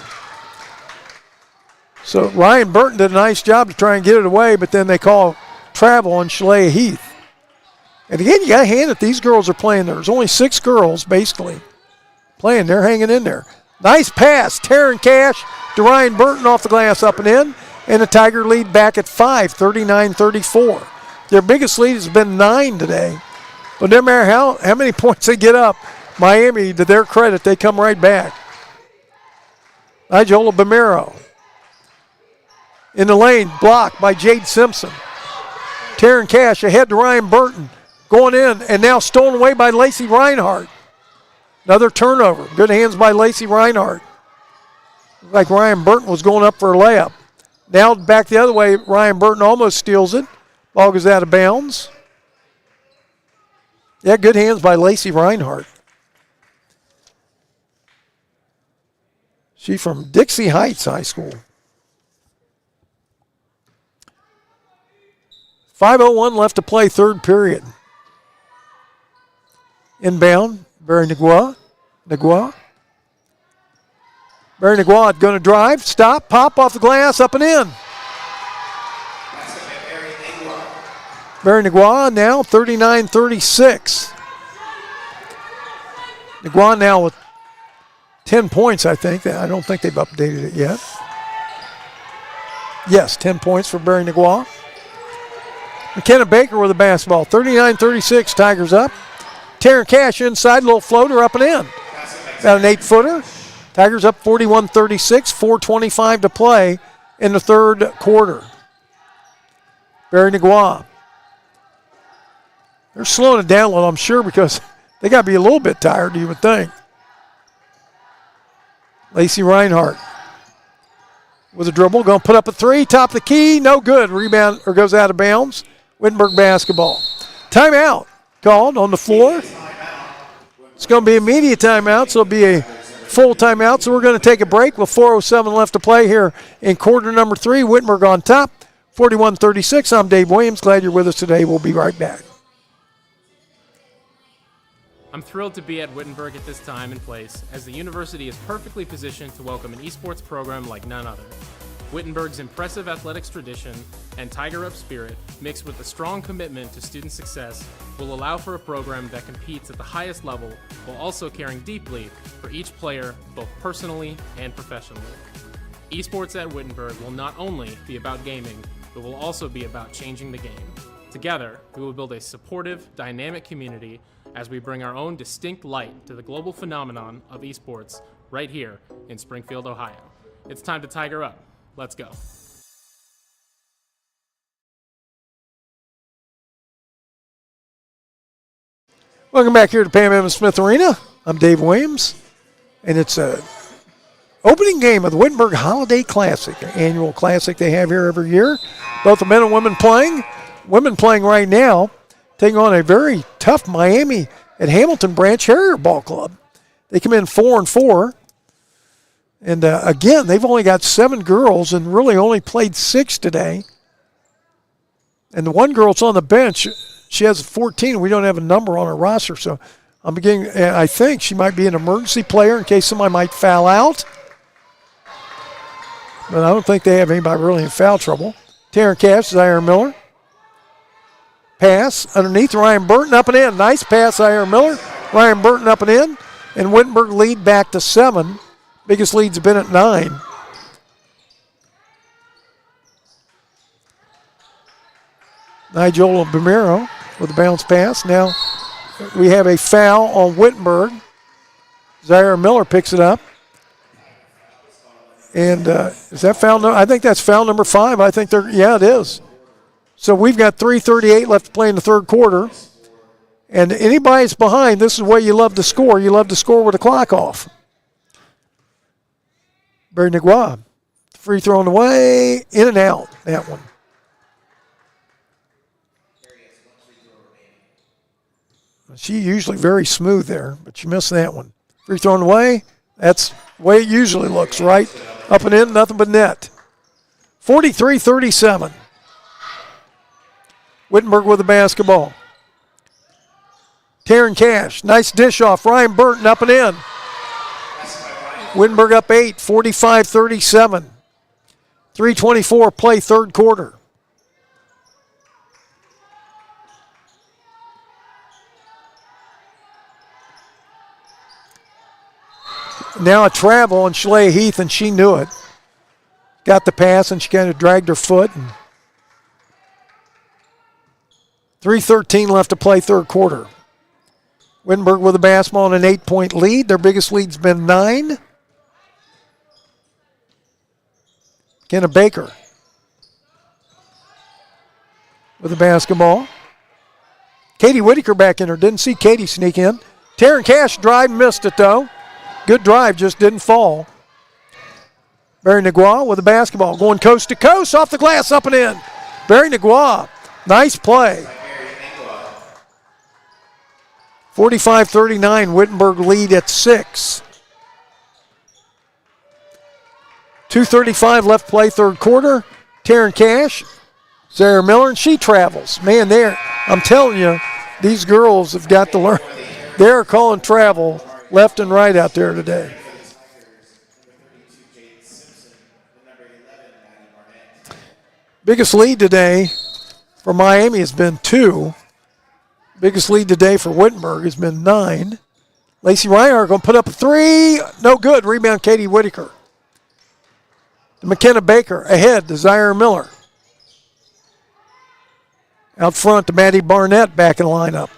So Ryan Burton did a nice job to try and get it away, but then they call travel on Schley Heath. And again, you got to hand it. These girls are playing there. There's only 6 girls, basically, playing. They're hanging in there. Nice pass. Taryn Cash to Ryan Burton off the glass, up and in. And the Tiger lead back at 5, 39-34. Their biggest lead has been 9 today. But no matter how many points they get up, Miami, to their credit, they come right back. Nijola Bamiro in the lane, blocked by Jade Simpson. Taryn Cash ahead to Ryan Burton. Going in, and now stolen away by Lacey Reinhardt. Another turnover. Good hands by Lacey Reinhardt. Looked like Ryan Burton was going up for a layup. Now back the other way, Ryan Burton almost steals it. Ball goes out of bounds. Yeah, good hands by Lacey Reinhardt. She's from Dixie Heights High School. 5:01 left to play, third period. Inbound, Barry Nagua. Barry Nagua going to drive, stop, pop off the glass, up and in. Barry Nagua now 39-36. Nagua now with 10 points, I think. I don't think they've updated it yet. Yes, 10 points for Barry Nagua. McKenna Baker with the basketball. 39-36, Tigers up. Taryn Cash inside, little floater, up and in. About an 8-footer. Tigers up 41-36, 4:25 to play in the third quarter. Barry Nagua. They're slowing it down a little, I'm sure, because they got to be a little bit tired, you would think. Lacey Reinhardt with a dribble, going to put up a 3, top of the key, no good. Rebound, or goes out of bounds. Wittenberg basketball. Timeout called on the floor. It's going to be immediate timeout, so it'll be a full timeout. So we're going to take a break with 4:07 left to play here in quarter number 3. Wittenberg on top, 41-36. I'm Dave Williams. Glad you're with us today. We'll be right back. I'm thrilled to be at Wittenberg at this time and place, as the university is perfectly positioned to welcome an esports program like none other. Wittenberg's impressive athletics tradition and Tiger Up spirit, mixed with a strong commitment to student success, will allow for a program that competes at the highest level while also caring deeply for each player, both personally and professionally. Esports at Wittenberg will not only be about gaming, but will also be about changing the game. Together, we will build a supportive, dynamic community as we bring our own distinct light to the global phenomenon of esports right here in Springfield, Ohio. It's time to Tiger Up. Let's go. Welcome back here to Pam Evans Smith Arena. I'm Dave Williams, and it's a opening game of the Wittenberg Holiday Classic, an annual classic they have here every year. Both the men and women playing. Women playing right now, taking on a very tough Miami at Hamilton Branch Harrier Ball Club. They come in 4-4. And again, they've only got 7 girls and really only played 6 today. And the one girl that's on the bench, she has 14. We don't have a number on her roster, so I think she might be an emergency player in case somebody might foul out. But I don't think they have anybody really in foul trouble. Taryn Cash, Zaire Miller. Pass underneath Ryan Burton, up and in. Nice pass, Zaire Miller. Ryan Burton up and in. And Wittenberg lead back to 7. Biggest lead's been at 9. Nijola Bamiro with a bounce pass. Now we have a foul on Wittenberg. Zaire Miller picks it up. And is that foul? I think that's foul number 5. I think it is. So we've got 3:38 left to play in the third quarter. And anybody that's behind, this is where you love to score. You love to score with the clock off. Barry Nagua, free thrown away, in and out, that one. She usually very smooth there, but she missed that one. Free thrown away, that's the way it usually looks, right? Up and in, nothing but net. 43-37. Wittenberg with the basketball. Taryn Cash, nice dish off. Ryan Burton up and in. Wittenberg up 8, 45-37. 3:24 play, third quarter. Now a travel on Schley Heath, and she knew it. Got the pass, and she kind of dragged her foot. 3:13 left to play, third quarter. Wittenberg with the basketball and an 8-point lead. Their biggest lead's been 9. Kenna Baker with the basketball. Katie Whitaker back in her. Didn't see Katie sneak in. Taryn Cash drive, missed it though. Good drive, just didn't fall. Barry Nagua with the basketball. Going coast to coast, off the glass, up and in. Barry Nagua, nice play. 45-39, Wittenberg lead at 6. 2:35 left play, third quarter. Taryn Cash, Sarah Miller, and she travels. Man, I'm telling you, these girls have got to learn. They're calling travel left and right out there today. Biggest lead today for Miami has been 2. Biggest lead today for Wittenberg has been 9. Lacey Reinhardt going to put up a 3. No good. Rebound, Katie Whitaker. McKenna Baker ahead to Zaire Miller. Out front to Maddie Barnett back in the lineup.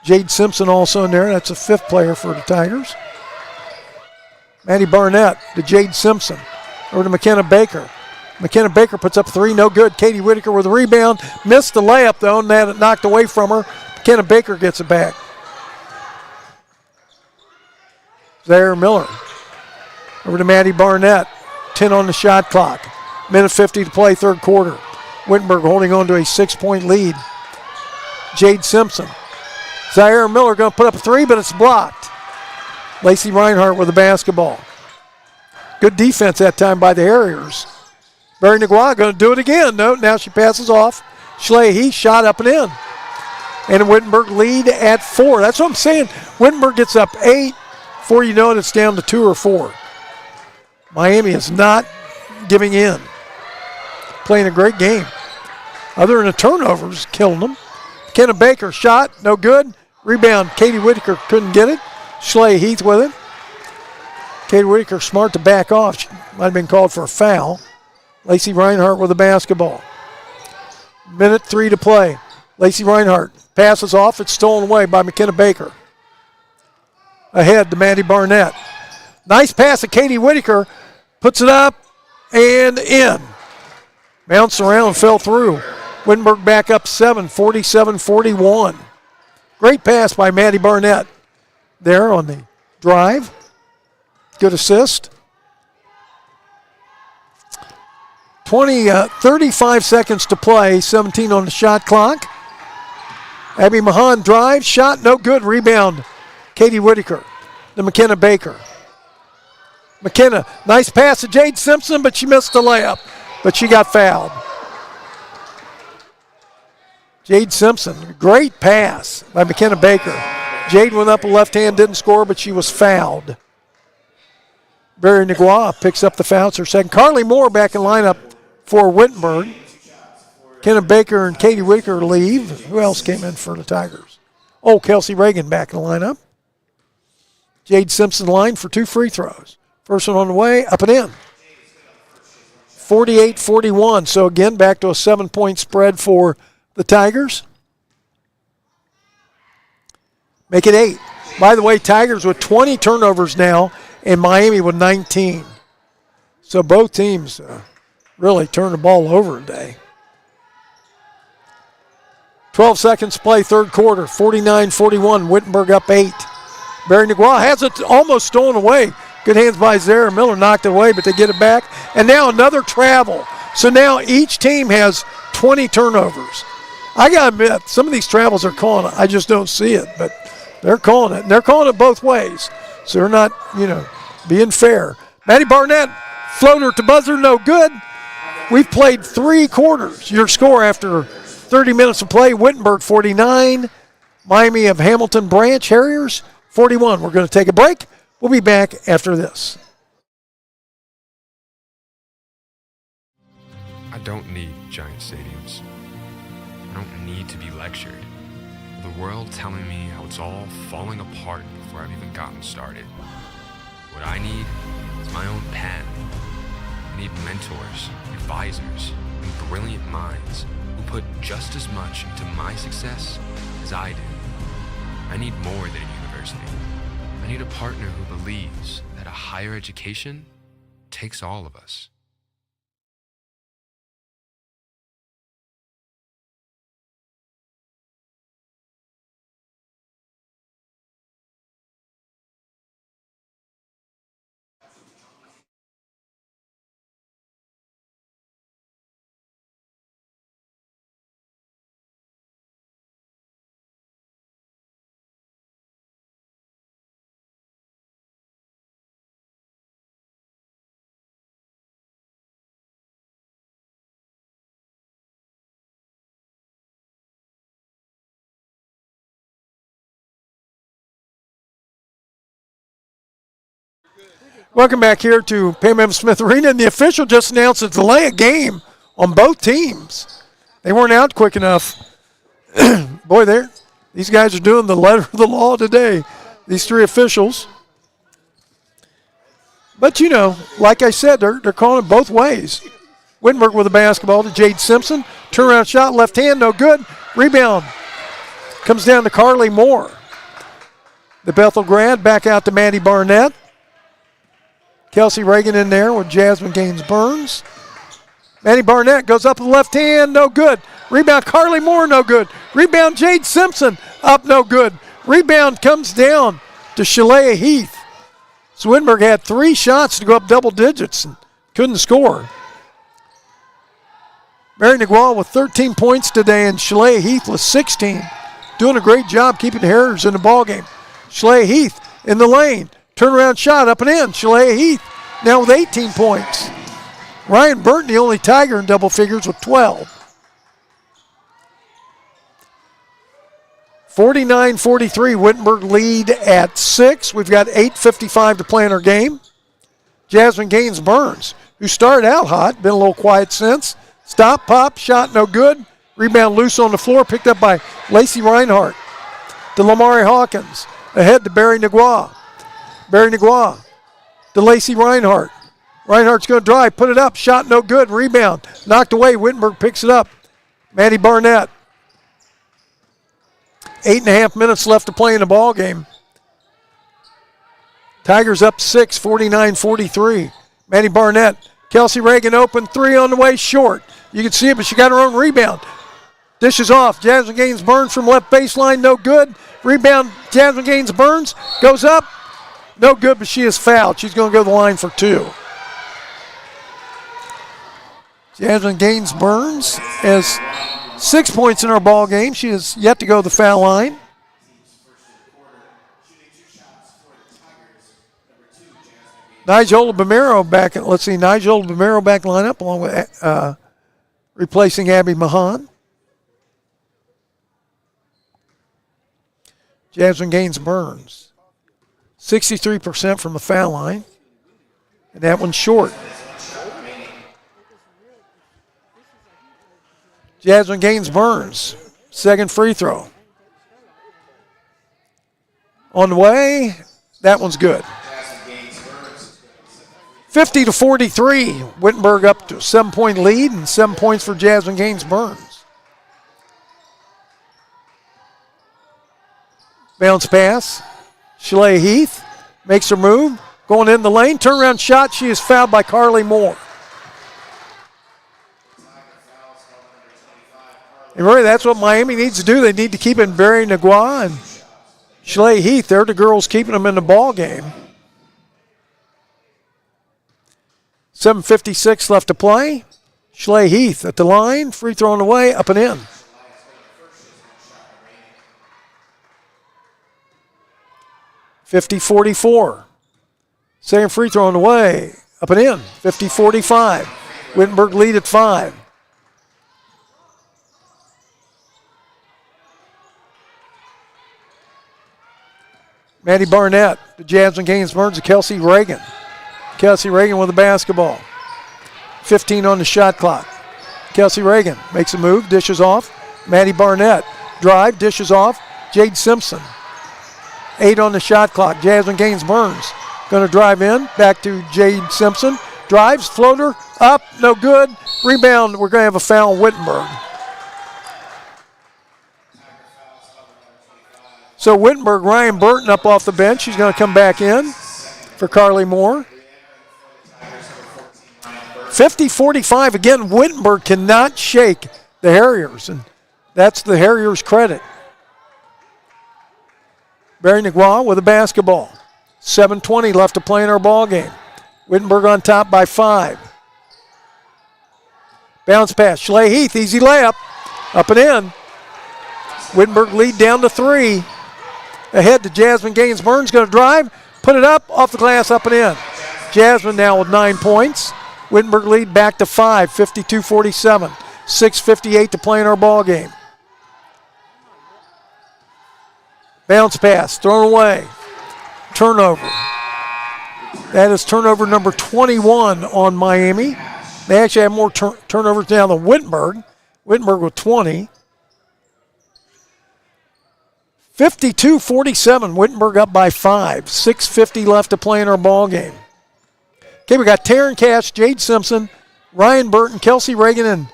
Jade Simpson also in there. That's a 5th player for the Tigers. Maddie Barnett to Jade Simpson. Over to McKenna Baker. McKenna Baker puts up 3, no good. Katie Whitaker with a rebound. Missed the layup, though, and that knocked away from her. McKenna Baker gets it back. Zaire Miller. Over to Maddie Barnett. 10 on the shot clock. Minute 50 to play, third quarter. Wittenberg holding on to a 6-point lead. Jade Simpson. Zaire Miller going to put up a 3, but it's blocked. Lacey Reinhardt with the basketball. Good defense that time by the Harriers. Barry Nagua going to do it again. No, now she passes off. Schley Heath shot up and in. And Wittenberg lead at 4. That's what I'm saying. Wittenberg gets up 8. Before you know it, it's down to 2 or 4. Miami is not giving in. Playing a great game. Other than the turnovers, killing them. Kenna Baker shot, no good. Rebound, Katie Whitaker couldn't get it. Schley Heath with it. Katie Whitaker smart to back off. She might have been called for a foul. Lacey Reinhardt with the basketball. Minute 3 to play. Lacey Reinhardt passes off. It's stolen away by McKenna Baker. Ahead to Maddie Barnett. Nice pass to Katie Whitaker. Puts it up and in. Bounced around, fell through. Wittenberg back up 7, 47-41. Great pass by Maddie Barnett there on the drive. Good assist. 35 seconds to play, 17 on the shot clock. Abby Mahan drives, shot, no good. Rebound, Katie Whitaker to McKenna Baker. McKenna, nice pass to Jade Simpson, but she missed the layup. But she got fouled. Jade Simpson, great pass by McKenna Baker. Jade went up a left hand, didn't score, but she was fouled. Barry Nagua picks up the foul. It's her second. Carly Moore back in lineup for Wittenberg. Kenna Baker and Katie Whitaker leave. Who else came in for the Tigers? Oh, Kelsey Reagan back in the lineup. Jade Simpson line for 2 free throws. First one on the way, up and in. 48-41. So again, back to a 7-point spread for the Tigers. Make it 8. By the way, Tigers with 20 turnovers now and Miami with 19. So both teams really turned the ball over today. 12 seconds to play, third quarter, 49-41, Wittenberg up 8. Barry Nagua has it almost stolen away. Good hands by Zara Miller, knocked it away, but they get it back. And now another travel. So now each team has 20 turnovers. I got to admit, some of these travels are calling it. I just don't see it, but they're calling it. And they're calling it both ways. So they're not, being fair. Maddie Barnett, floater to buzzer, no good. We've played 3 quarters. Your score after 30 minutes of play, Wittenberg 49, Miami of Hamilton Branch Harriers 41. We're going to take a break. We'll be back after this. I don't need giant stadiums. I don't need to be lectured. The world telling me how it's all falling apart before I've even gotten started. What I need is my own pen. I need mentors, advisors, and brilliant minds who put just as much into my success as I do. I need more than a university. I need a partner who believes that a higher education takes all of us. Welcome back here to Pam M. Smith Arena, and the official just announced a delay of game on both teams. They weren't out quick enough. Boy, these guys are doing the letter of the law today, these 3 officials. But, like I said, they're calling it both ways. Wittenberg with the basketball to Jade Simpson. Turnaround shot, left hand, no good. Rebound comes down to Carly Moore. The Bethel grad back out to Maddie Barnett. Kelsey Reagan in there with Jasmine Gaines Burns. Maddie Barnett goes up with the left hand, no good. Rebound Carly Moore, no good. Rebound Jade Simpson, up, no good. Rebound comes down to Shalea Heath. So Wittenberg had 3 shots to go up double digits and couldn't score. Mary Nagual with 13 points today, and Shalea Heath with 16. Doing a great job keeping the Harriers in the ballgame. Shalea Heath in the lane. Turnaround shot up and in. Shalea Heath now with 18 points. Ryan Burton, the only Tiger in double figures with 12. 49-43, Wittenberg lead at 6. We've got 8:55 to play in our game. Jasmine Gaines Burns, who started out hot, been a little quiet since. Stop, pop, shot no good. Rebound loose on the floor, picked up by Lacey Reinhardt. To Lamari Hawkins, ahead to Barry Nagual. Barry Nagual to Lacey Reinhardt. Reinhardt's going to drive, put it up, shot no good, rebound. Knocked away, Wittenberg picks it up. Maddie Barnett. 8.5 minutes left to play in the ball game. Tigers up 6, 49-43. Maddie Barnett. Kelsey Reagan open, 3 on the way, short. You can see it, but she got her own rebound. Dishes off. Jasmine Gaines Burns from left baseline, no good. Rebound, Jasmine Gaines Burns goes up. No good, but she is fouled. She's going to go to the line for 2. Jasmine Gaines Burns has 6 points in our ball game. She has yet to go to the foul line. Nigel Bamero back. Nigel Bamero back lineup along with replacing Abby Mahan. Jasmine Gaines Burns. 63% from the foul line. And that one's short. Jasmine Gaines Burns, second free throw. On the way, that one's good. 50-43, Wittenberg up to a 7-point lead and 7 points for Jasmine Gaines Burns. Bounce pass. Shalea Heath makes her move, going in the lane, turnaround shot. She is fouled by Carly Moore. And really, that's what Miami needs to do. They need to keep in Barry Nagual and Shalea Heath. They're the girls keeping them in the ball game. 7:56 left to play. Shalea Heath at the line, free throw on the way, up and in. (50-44). Second free throw on the way, up and in. 50-45. Wittenberg lead at 5. Maddie Barnett to Jasmine Gaines-Burns to Kelsey Reagan. Kelsey Reagan with the basketball. 15 on the shot clock. Kelsey Reagan makes a move, dishes off. Maddie Barnett, drive, dishes off. Jade Simpson. 8 on the shot clock. Jasmine Gaines-Burns going to drive in, back to Jade Simpson. Drives, floater, up, no good. Rebound, we're going to have a foul on Wittenberg. So Wittenberg, Ryan Burton up off the bench. She's going to come back in for Carly Moore. 50-45. Again, Wittenberg cannot shake the Harriers, and that's the Harriers' credit. Barry Naguan with a basketball. 7:20 left to play in our ball game. Wittenberg on top by 5. Bounce pass. Schley Heath, easy layup. Up and in. Wittenberg lead down to 3. Ahead to Jasmine Gaines-Burns, going to drive, put it up, off the glass, up and in. Jasmine now with 9 points. Wittenberg lead back to 5, 52-47. 6:58 to play in our ball game. Bounce pass, thrown away. Turnover. That is turnover number 21 on Miami. They actually have more turnovers now than Wittenberg. Wittenberg with 20. 52-47, Wittenberg up by 5. 6:50 left to play in our ball game. Okay, we got Taryn Cash, Jade Simpson, Ryan Burton, Kelsey Reagan, and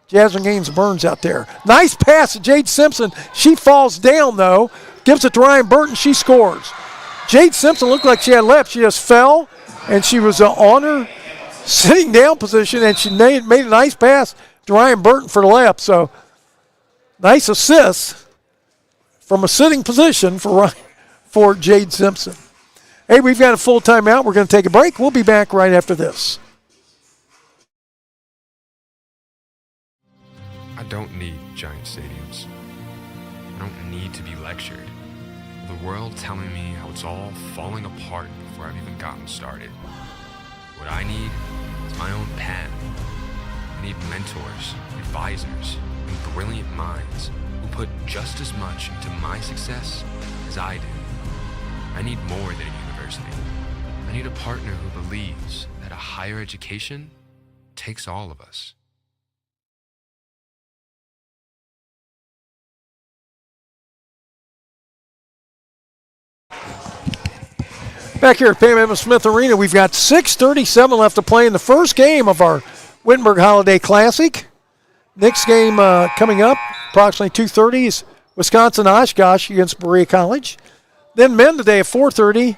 Jasmine Gaines-Burns out there. Nice pass to Jade Simpson. She falls down, though. Gives it to Ryan Burton. She scores. Jade Simpson looked like she had left. She just fell, and she was on her sitting down position, and she made a nice pass to Ryan Burton for the layup. So, nice assist from a sitting position for Jade Simpson. Hey, we've got a full timeout. We're going to take a break. We'll be back right after this. I don't need giant stadiums. I don't need to be lectured. The world telling me how it's all falling apart before I've even gotten started. What I need is my own pen. I need mentors, advisors, and brilliant minds who put just as much into my success as I do. I need more than a university. I need a partner who believes that a higher education takes all of us. Back here at Pam Evans Smith Arena, we've got 6:37 left to play in the first game of our Wittenberg Holiday Classic. Next game coming up, approximately 2:30, is Wisconsin-Oshkosh against Berea College. Then men today at 4:30,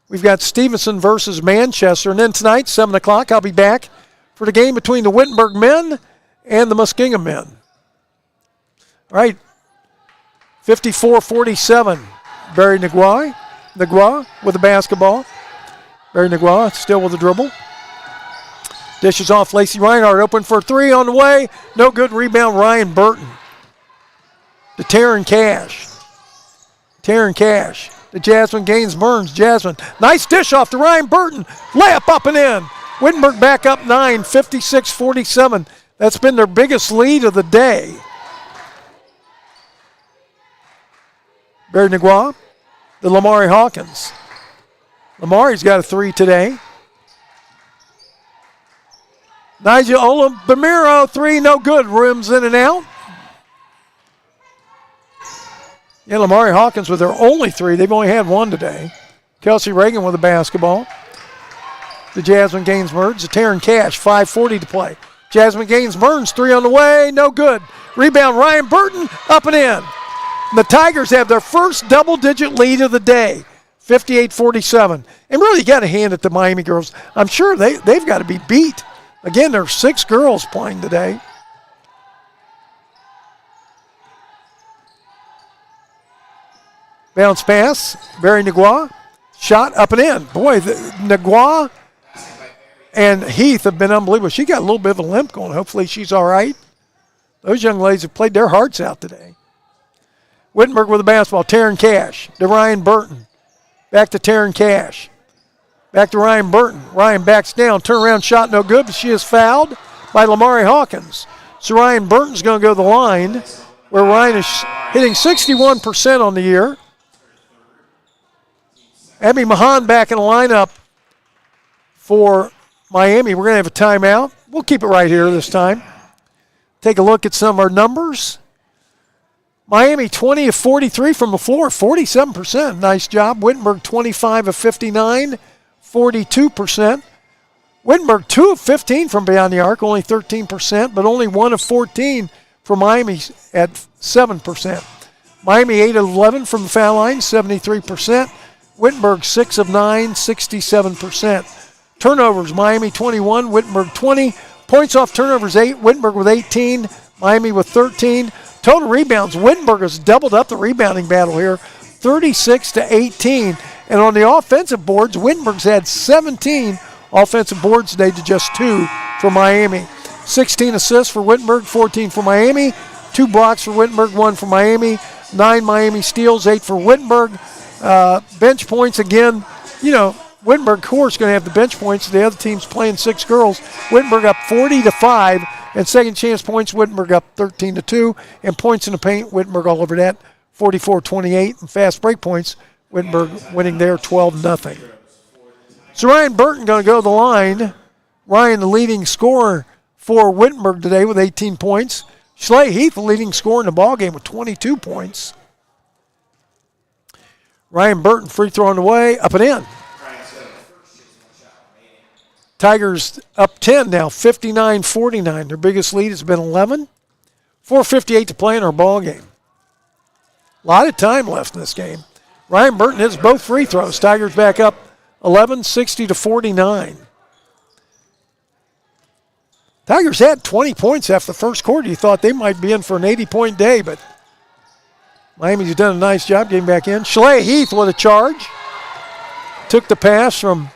we've got Stevenson versus Manchester. And then tonight, 7 o'clock, I'll be back for the game between the Wittenberg men and the Muskingum men. All right, 54-47, Barry Naguan with the basketball. Barry Naguan still with the dribble. Dishes off Lacey Reinhardt, open for 3 on the way. No good, rebound Ryan Burton. To Taryn Cash. To Jasmine Gaines-Burns. Jasmine, nice dish off to Ryan Burton. Layup up and in. Wittenberg back up 9, 56-47. That's been their biggest lead of the day. Barry Naguan. To Lamari Hawkins. Lamari's got a 3 today. Nigel Olabamiro, 3, no good. Rims in and out. Yeah, Lamari Hawkins with their only 3. They've only had 1 today. Kelsey Reagan with the basketball. To Jasmine Gaines-Burns. To Taryn Cash, 5:40 to play. Jasmine Gaines-Burns, 3 on the way, no good. Rebound Ryan Burton, up and in. The Tigers have their first double-digit lead of the day, 58-47. And really, you got to hand it to Miami girls. I'm sure they've got to be beat. Again, there are 6 girls playing today. Bounce pass, Barry Naguan. Shot up and in. Boy, Naguan and Heath have been unbelievable. She got a little bit of a limp going. Hopefully she's all right. Those young ladies have played their hearts out today. Wittenberg with the basketball. Taryn Cash to Ryan Burton. Back to Taryn Cash. Back to Ryan Burton. Ryan backs down. Turnaround shot no good, but she is fouled. by Lamari Hawkins. So Ryan Burton's going to go to the line, where Ryan is hitting 61% on the year. Abby Mahan back in the lineup for Miami. We're going to have a timeout. We'll keep it right here this time. Take a look at some of our numbers. Miami 20 of 43 from the floor, 47%. Nice job. Wittenberg 25 of 59, 42%. Wittenberg 2 of 15 from beyond the arc, only 13%, but only 1 of 14 for Miami at 7%. Miami 8 of 11 from the foul line, 73%. Wittenberg 6 of 9, 67%. Turnovers, Miami 21, Wittenberg 20. Points off turnovers 8, Wittenberg with 18, Miami with 13. Total rebounds, Wittenberg has doubled up the rebounding battle here, 36 to 18. And on the offensive boards, Wittenberg's had 17 offensive boards today to just 2 for Miami. 16 assists for Wittenberg, 14 for Miami. 2 blocks for Wittenberg, 1 for Miami. 9 Miami steals, 8 for Wittenberg. Bench points again, Wittenberg, of course, going to have the bench points. The other team's playing 6 girls. Wittenberg up 40-5, and second chance points, Wittenberg up 13-2, and points in the paint, Wittenberg all over that, 44-28, and fast break points, Wittenberg winning there 12-0. So Ryan Burton going to go to the line. Ryan, the leading scorer for Wittenberg today with 18 points. Schley Heath, the leading scorer in the ballgame with 22 points. Ryan Burton, free throw on the way, up and in. Tigers up 10 now, 59-49. Their biggest lead has been 11. 4:58 to play in our ball game. A lot of time left in this game. Ryan Burton hits both free throws. Tigers back up 11, 60-49. Tigers had 20 points after the first quarter. You thought they might be in for an 80-point day, but Miami's done a nice job getting back in. Schley Heath with a charge. Took the pass from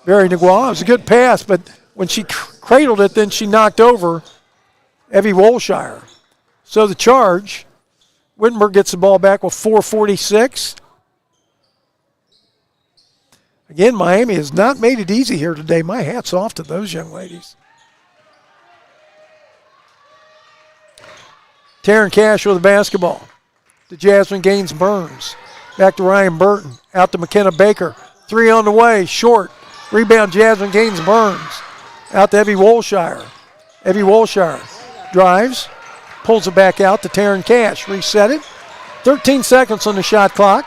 Barry Nagua. It was a good pass, but when she cradled it, then she knocked over Evie Wolshire. So the charge, Wittenberg gets the ball back with 4:46. Again, Miami has not made it easy here today. My hat's off to those young ladies. Taryn Cash with the basketball to Jasmine Gaines Burns. Back to Ryan Burton. Out to McKenna Baker. 3 on the way. Short. Rebound Jasmine Gaines Burns. Out to Evie Wolshire. Evie Wolshire drives. Pulls it back out to Taryn Cash. Reset it. 13 seconds on the shot clock.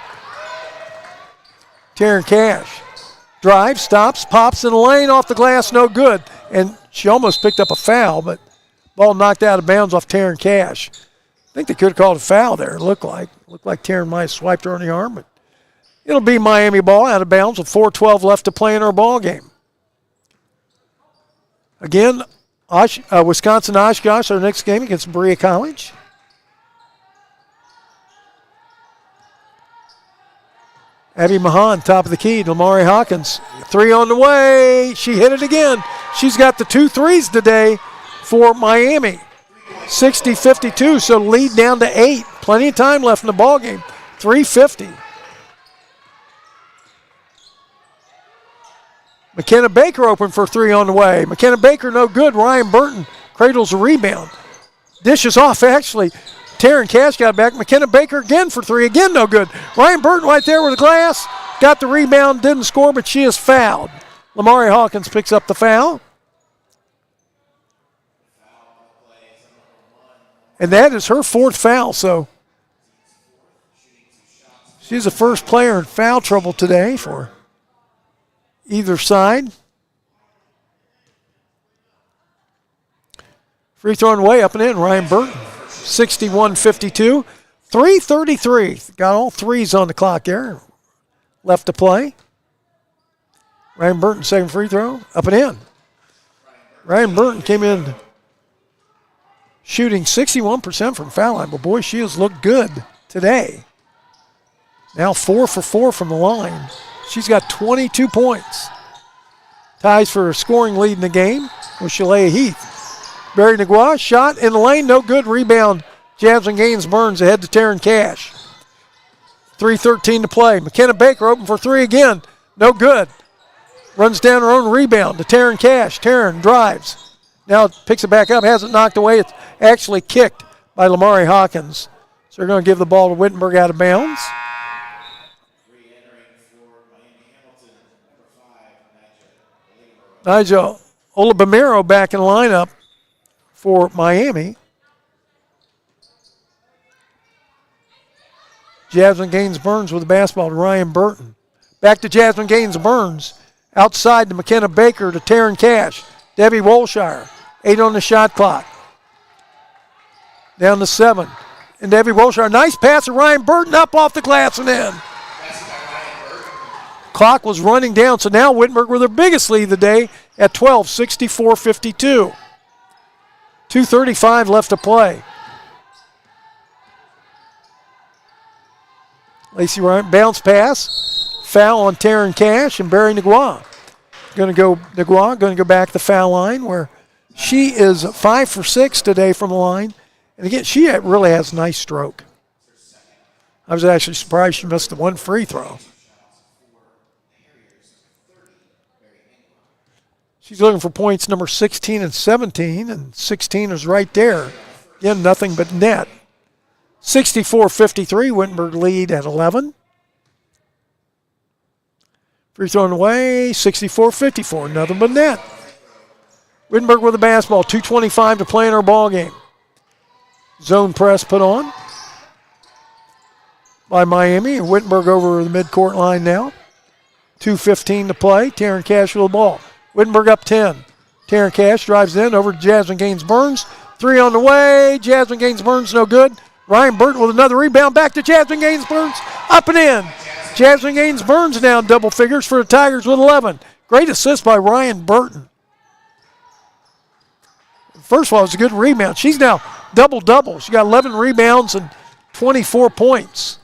Taryn Cash drives, stops, pops in the lane, off the glass, no good. And she almost picked up a foul, but ball knocked out of bounds off Taryn Cash. I think they could have called a foul there, it looked like. Looked like Taryn might have swiped her on the arm, but it'll be Miami ball out of bounds with 4:12 left to play in our ball game. Again, Wisconsin Oshkosh, our next game against Berea College. Abby Mahan, top of the key. Lamari Hawkins, 3 on the way. She hit it again. She's got the 2 threes today for Miami. 60-52, so lead down to 8. Plenty of time left in the ball game. 3:50. McKenna Baker open for 3 on the way. McKenna Baker no good. Ryan Burton cradles a rebound. Dishes off, actually. Taryn Cash got back. McKenna Baker again for 3. Again no good. Ryan Burton right there with the glass. Got the rebound, didn't score, but she is fouled. Lamari Hawkins picks up the foul. And that is her 4th foul, so she's the first player in foul trouble today for either side. Free throw on the way, up and in. Ryan Burton, 61-52. 3:33. Got all threes on the clock there. Left to play. Ryan Burton, second free throw, up and in. Ryan Burton came in shooting 61% from foul line, but boy, she has looked good today. Now 4 for 4 from the line. She's got 22 points. Ties for a scoring lead in the game with Shalea Heath. Barry Nagua, shot in the lane, no good. Rebound, Jasmine Gaines Burns ahead to Taryn Cash. 3:13 to play. McKenna Baker open for 3 again, no good. Runs down her own rebound to Taryn Cash. Taryn drives. Now picks it back up, has it knocked away. It's actually kicked by Lamari Hawkins. So they're going to give the ball to Wittenberg out of bounds. Nigel Olabamero back in the lineup for Miami. Jasmine Gaines-Burns with the basketball to Ryan Burton. Back to Jasmine Gaines-Burns. Outside to McKenna Baker to Taryn Cash. Debbie Wolshire. 8 on the shot clock. Down to 7. And Debbie Wolshire. Nice pass to Ryan Burton up off the glass and in. Clock was running down, so now Wittenberg with their biggest lead of the day at 12, 64-52. 2:35 left to play. Lacey Ryan, bounce pass. Foul on Taryn Cash and Barry Negua. Negua going to go back to the foul line where she is 5 for 6 today from the line. And again, she really has a nice stroke. I was actually surprised she missed the one free throw. She's looking for points number 16 and 17, and 16 is right there. Again, nothing but net. 64-53, Wittenberg lead at 11. Free thrown away, 64-54, nothing but net. Wittenberg with the basketball, 2:25 to play in our ball game. Zone press put on by Miami, and Wittenberg over the midcourt line now. 2:15 to play, Taryn Cash with the ball. Wittenberg up 10. Taryn Cash drives in over to Jasmine Gaines-Burns. 3 on the way. Jasmine Gaines-Burns no good. Ryan Burton with another rebound. Back to Jasmine Gaines-Burns. Up and in. Jasmine Gaines-Burns now in double figures for the Tigers with 11. Great assist by Ryan Burton. First of all, it's a good rebound. She's now double-double. She got 11 rebounds and 24 points.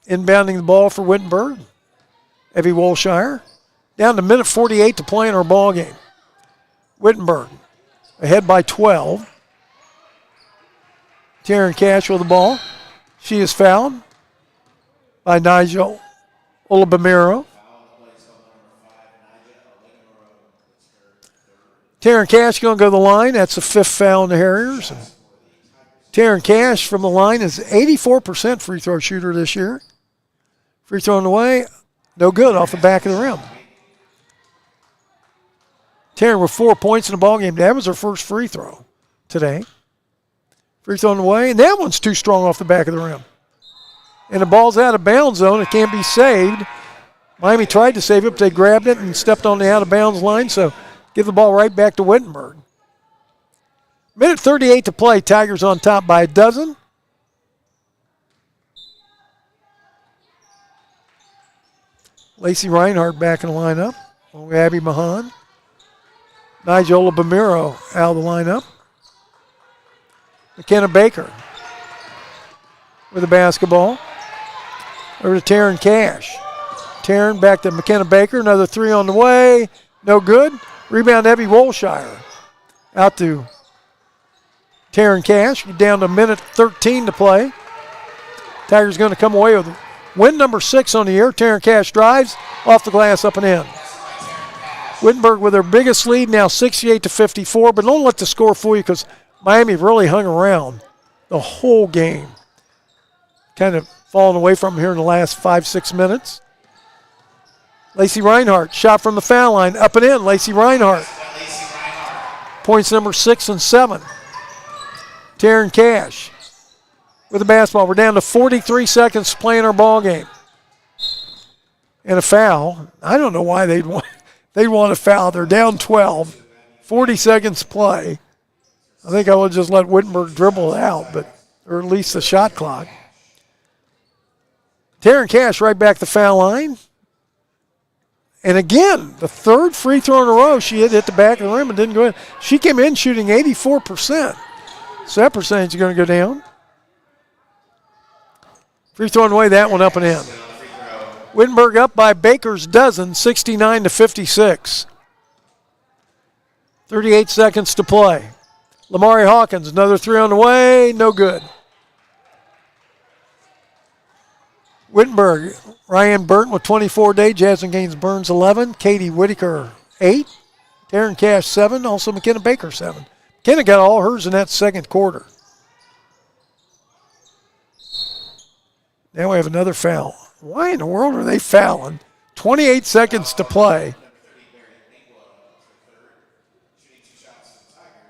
Inbounding the ball for Wittenberg. Evie Wolshire. Down to minute 48 to play in our ball game. Wittenberg ahead by 12. Taryn Cash with the ball. She is fouled by Nigel Olabamero. Taryn Cash going to go to the line. That's the 5th foul in the Harriers. And Taryn Cash from the line is 84% free throw shooter this year. Free thrown away, no good off the back of the rim. Taryn with 4 points in the ballgame. That was her first free throw today. Free thrown away, and that one's too strong off the back of the rim. And the ball's out of bounds zone. It can't be saved. Miami tried to save it, but they grabbed it and stepped on the out of bounds line, so give the ball right back to Wittenberg. Minute 38 to play. Tigers on top by a dozen. Lacey Reinhardt back in the lineup. Abby Mahan. Nigel Bamiro out of the lineup. McKenna Baker with the basketball. Over to Taryn Cash. Taryn back to McKenna Baker. Another 3 on the way. No good. Rebound Evie Wolshire. Out to Taryn Cash. Down to minute 13 to play. Tigers going to come away with win number 6 on the year. Taryn Cash drives off the glass, up and in. Wittenberg with their biggest lead now, 68-54. But don't let the score fool you, because Miami really hung around the whole game. Kind of falling away from them here in the last 5-6 minutes. Lacey Reinhardt, shot from the foul line, up and in. Lacey Reinhardt. Points number 6 and 7. Taryn Cash with the basketball. We're down to 43 seconds to play in our ball game. And a foul. I don't know why they'd want a foul. They're down 12. 40 seconds to play. I think I would just let Wittenberg dribble it out, or at least the shot clock. Taryn Cash right back the foul line. And again, the 3rd free throw in a row, she hit the back of the rim and didn't go in. She came in shooting 84%. So that percentage is going to go down. Free throw away, that one up and in. Wittenberg up by Baker's dozen, 69-56. 38 seconds to play. Lamari Hawkins, another 3 on the way, no good. Wittenberg, Ryan Burton with 24 today. Jasmine Gaines Burns 11. Katie Whitaker 8. Taryn Cash 7. Also McKenna Baker 7. McKenna got all hers in that second quarter. Now we have another foul. Why in the world are they fouling? 28 seconds to play.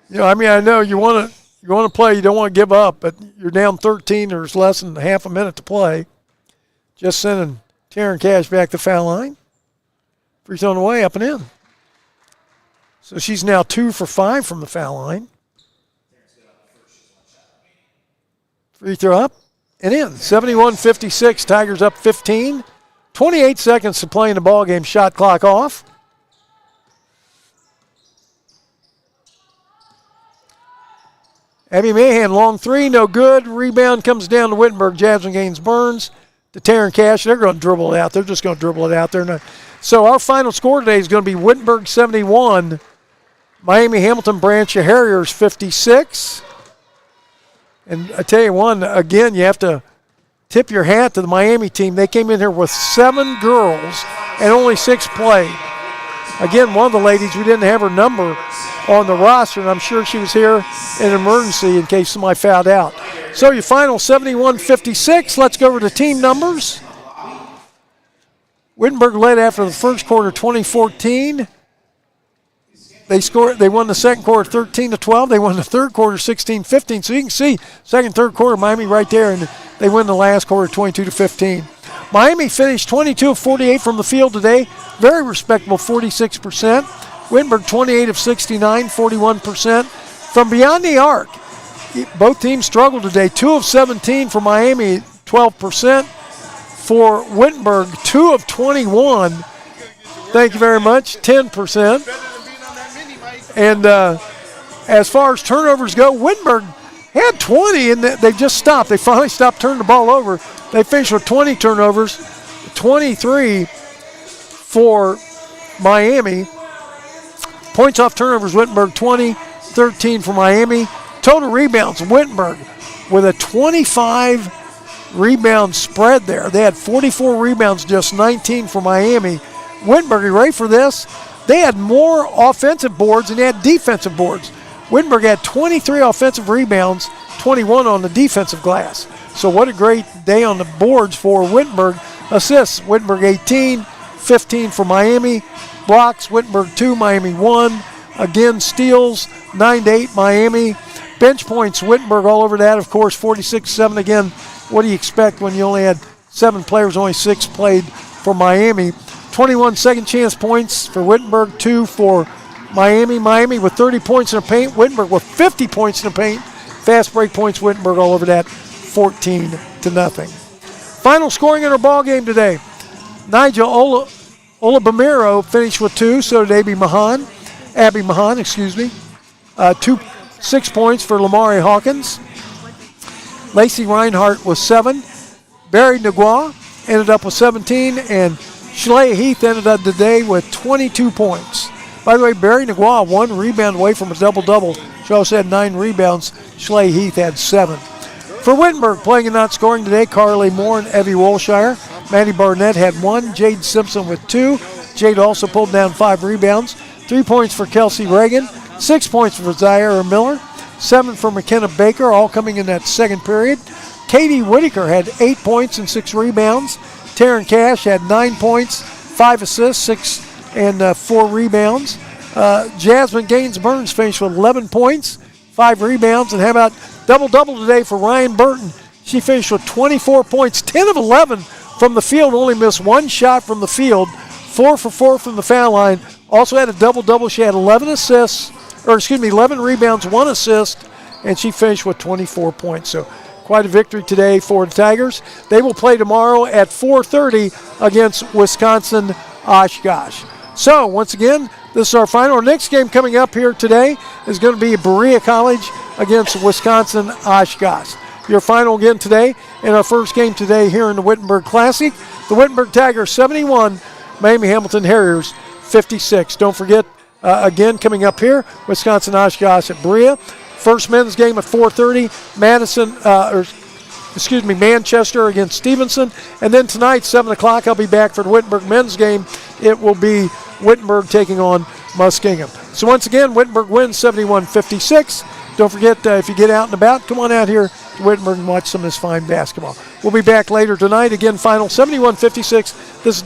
You know, I mean, I know you want to play, you don't want to give up, but you're down 13. There's less than half a minute to play. Just sending Taryn Cash back to foul line. Free throw on the way, up and in. So she's now 2 for 5 from the foul line. Free throw up and in. 71-56. Tigers up 15. 28 seconds to play in the ball game. Shot clock off. Abby Mahan, long three, no good. Rebound comes down to Wittenberg. Jasmine Gaines Burns to Taryn Cash. They're going to dribble it out. They're just going to dribble it out there. So our final score today is going to be Wittenberg 71, Miami Hamilton Branch Harriers 56. And I tell you one, again, you have to tip your hat to the Miami team. They came in here with 7 girls and only 6 played. Again, one of the ladies, we didn't have her number on the roster, and I'm sure she was here in an emergency in case somebody fouled out. So your final 71-56. Let's go over to team numbers. Wittenberg led after the first quarter 2014. They won the second quarter 13-12. They won the third quarter 16-15. So you can see second, third quarter, Miami right there, and they win the last quarter 22-15. Miami finished 22 of 48 from the field today. Very respectable 46%. Wittenberg 28 of 69, 41%. From beyond the arc, both teams struggled today. 2 of 17 for Miami, 12%. For Wittenberg, 2 of 21. Thank you very much, 10%. And as far as turnovers go, Wittenberg had 20, and they've just stopped. They finally stopped turning the ball over. They finished with 20 turnovers, 23 for Miami. Points off turnovers, Wittenberg 20, 13 for Miami. Total rebounds, Wittenberg with a 25 rebound spread there. They had 44 rebounds, just 19 for Miami. Wittenberg, are you ready for this? They had more offensive boards than they had defensive boards. Wittenberg had 23 offensive rebounds, 21 on the defensive glass. So what a great day on the boards for Wittenberg. Assists, Wittenberg 18, 15 for Miami. Blocks, Wittenberg 2, Miami 1. Again, steals, 9-8 Miami. Bench points, Wittenberg all over that, of course, 46-7. Again, what do you expect when you only had 7 players, only 6 played for Miami? 21 second chance points for Wittenberg, 2 for Miami. Miami with 30 points in the paint. Wittenberg with 50 points in the paint. Fast break points, Wittenberg all over that, 14-0. Final scoring in our ball game today. Nigel Olabamiro finished with 2, so did Abby Mahan. 6 points for Lamari Hawkins. Lacey Reinhart with 7. Barry Nagua ended up with 17, and Schley Heath ended up today with 22 points. By the way, Barry Nagua 1 rebound away from a double-double. She also had 9 rebounds. Schley Heath had 7. For Wittenberg, playing and not scoring today, Carly Moore and Evie Wolshire. Maddie Barnett had 1. Jade Simpson with 2. Jade also pulled down 5 rebounds. 3 points for Kelsey Reagan. 6 points for Zaire Miller. 7 for McKenna Baker, all coming in that second period. Katie Whitaker had 8 points and 6 rebounds. Taryn Cash had 9 points, 5 assists, 6 and 4 rebounds. Jasmine Gaines Burns finished with 11 points, 5 rebounds. And how about double-double today for Ryan Burton? She finished with 24 points, 10 of 11 from the field, only missed 1 shot from the field, 4 for 4 from the foul line. Also had a double-double. She had 11 rebounds, 1 assist, and she finished with 24 points. So quite a victory today for the Tigers. They will play tomorrow at 4:30 against Wisconsin Oshkosh. So once again, this is our final. Our next game coming up here today is going to be Berea College against Wisconsin Oshkosh. Your final again today, and our first game today here in the Wittenberg Classic. The Wittenberg Tigers 71, Miami Hamilton Harriers 56. Don't forget, again coming up here, Wisconsin Oshkosh at Berea. First men's game at 4:30. Manchester against Stevenson. And then tonight, 7 o'clock, I'll be back for the Wittenberg men's game. It will be Wittenberg taking on Muskingum. So once again, Wittenberg wins 71-56. Don't forget, if you get out and about, come on out here to Wittenberg and watch some of this fine basketball. We'll be back later tonight. Again, final 71-56. This is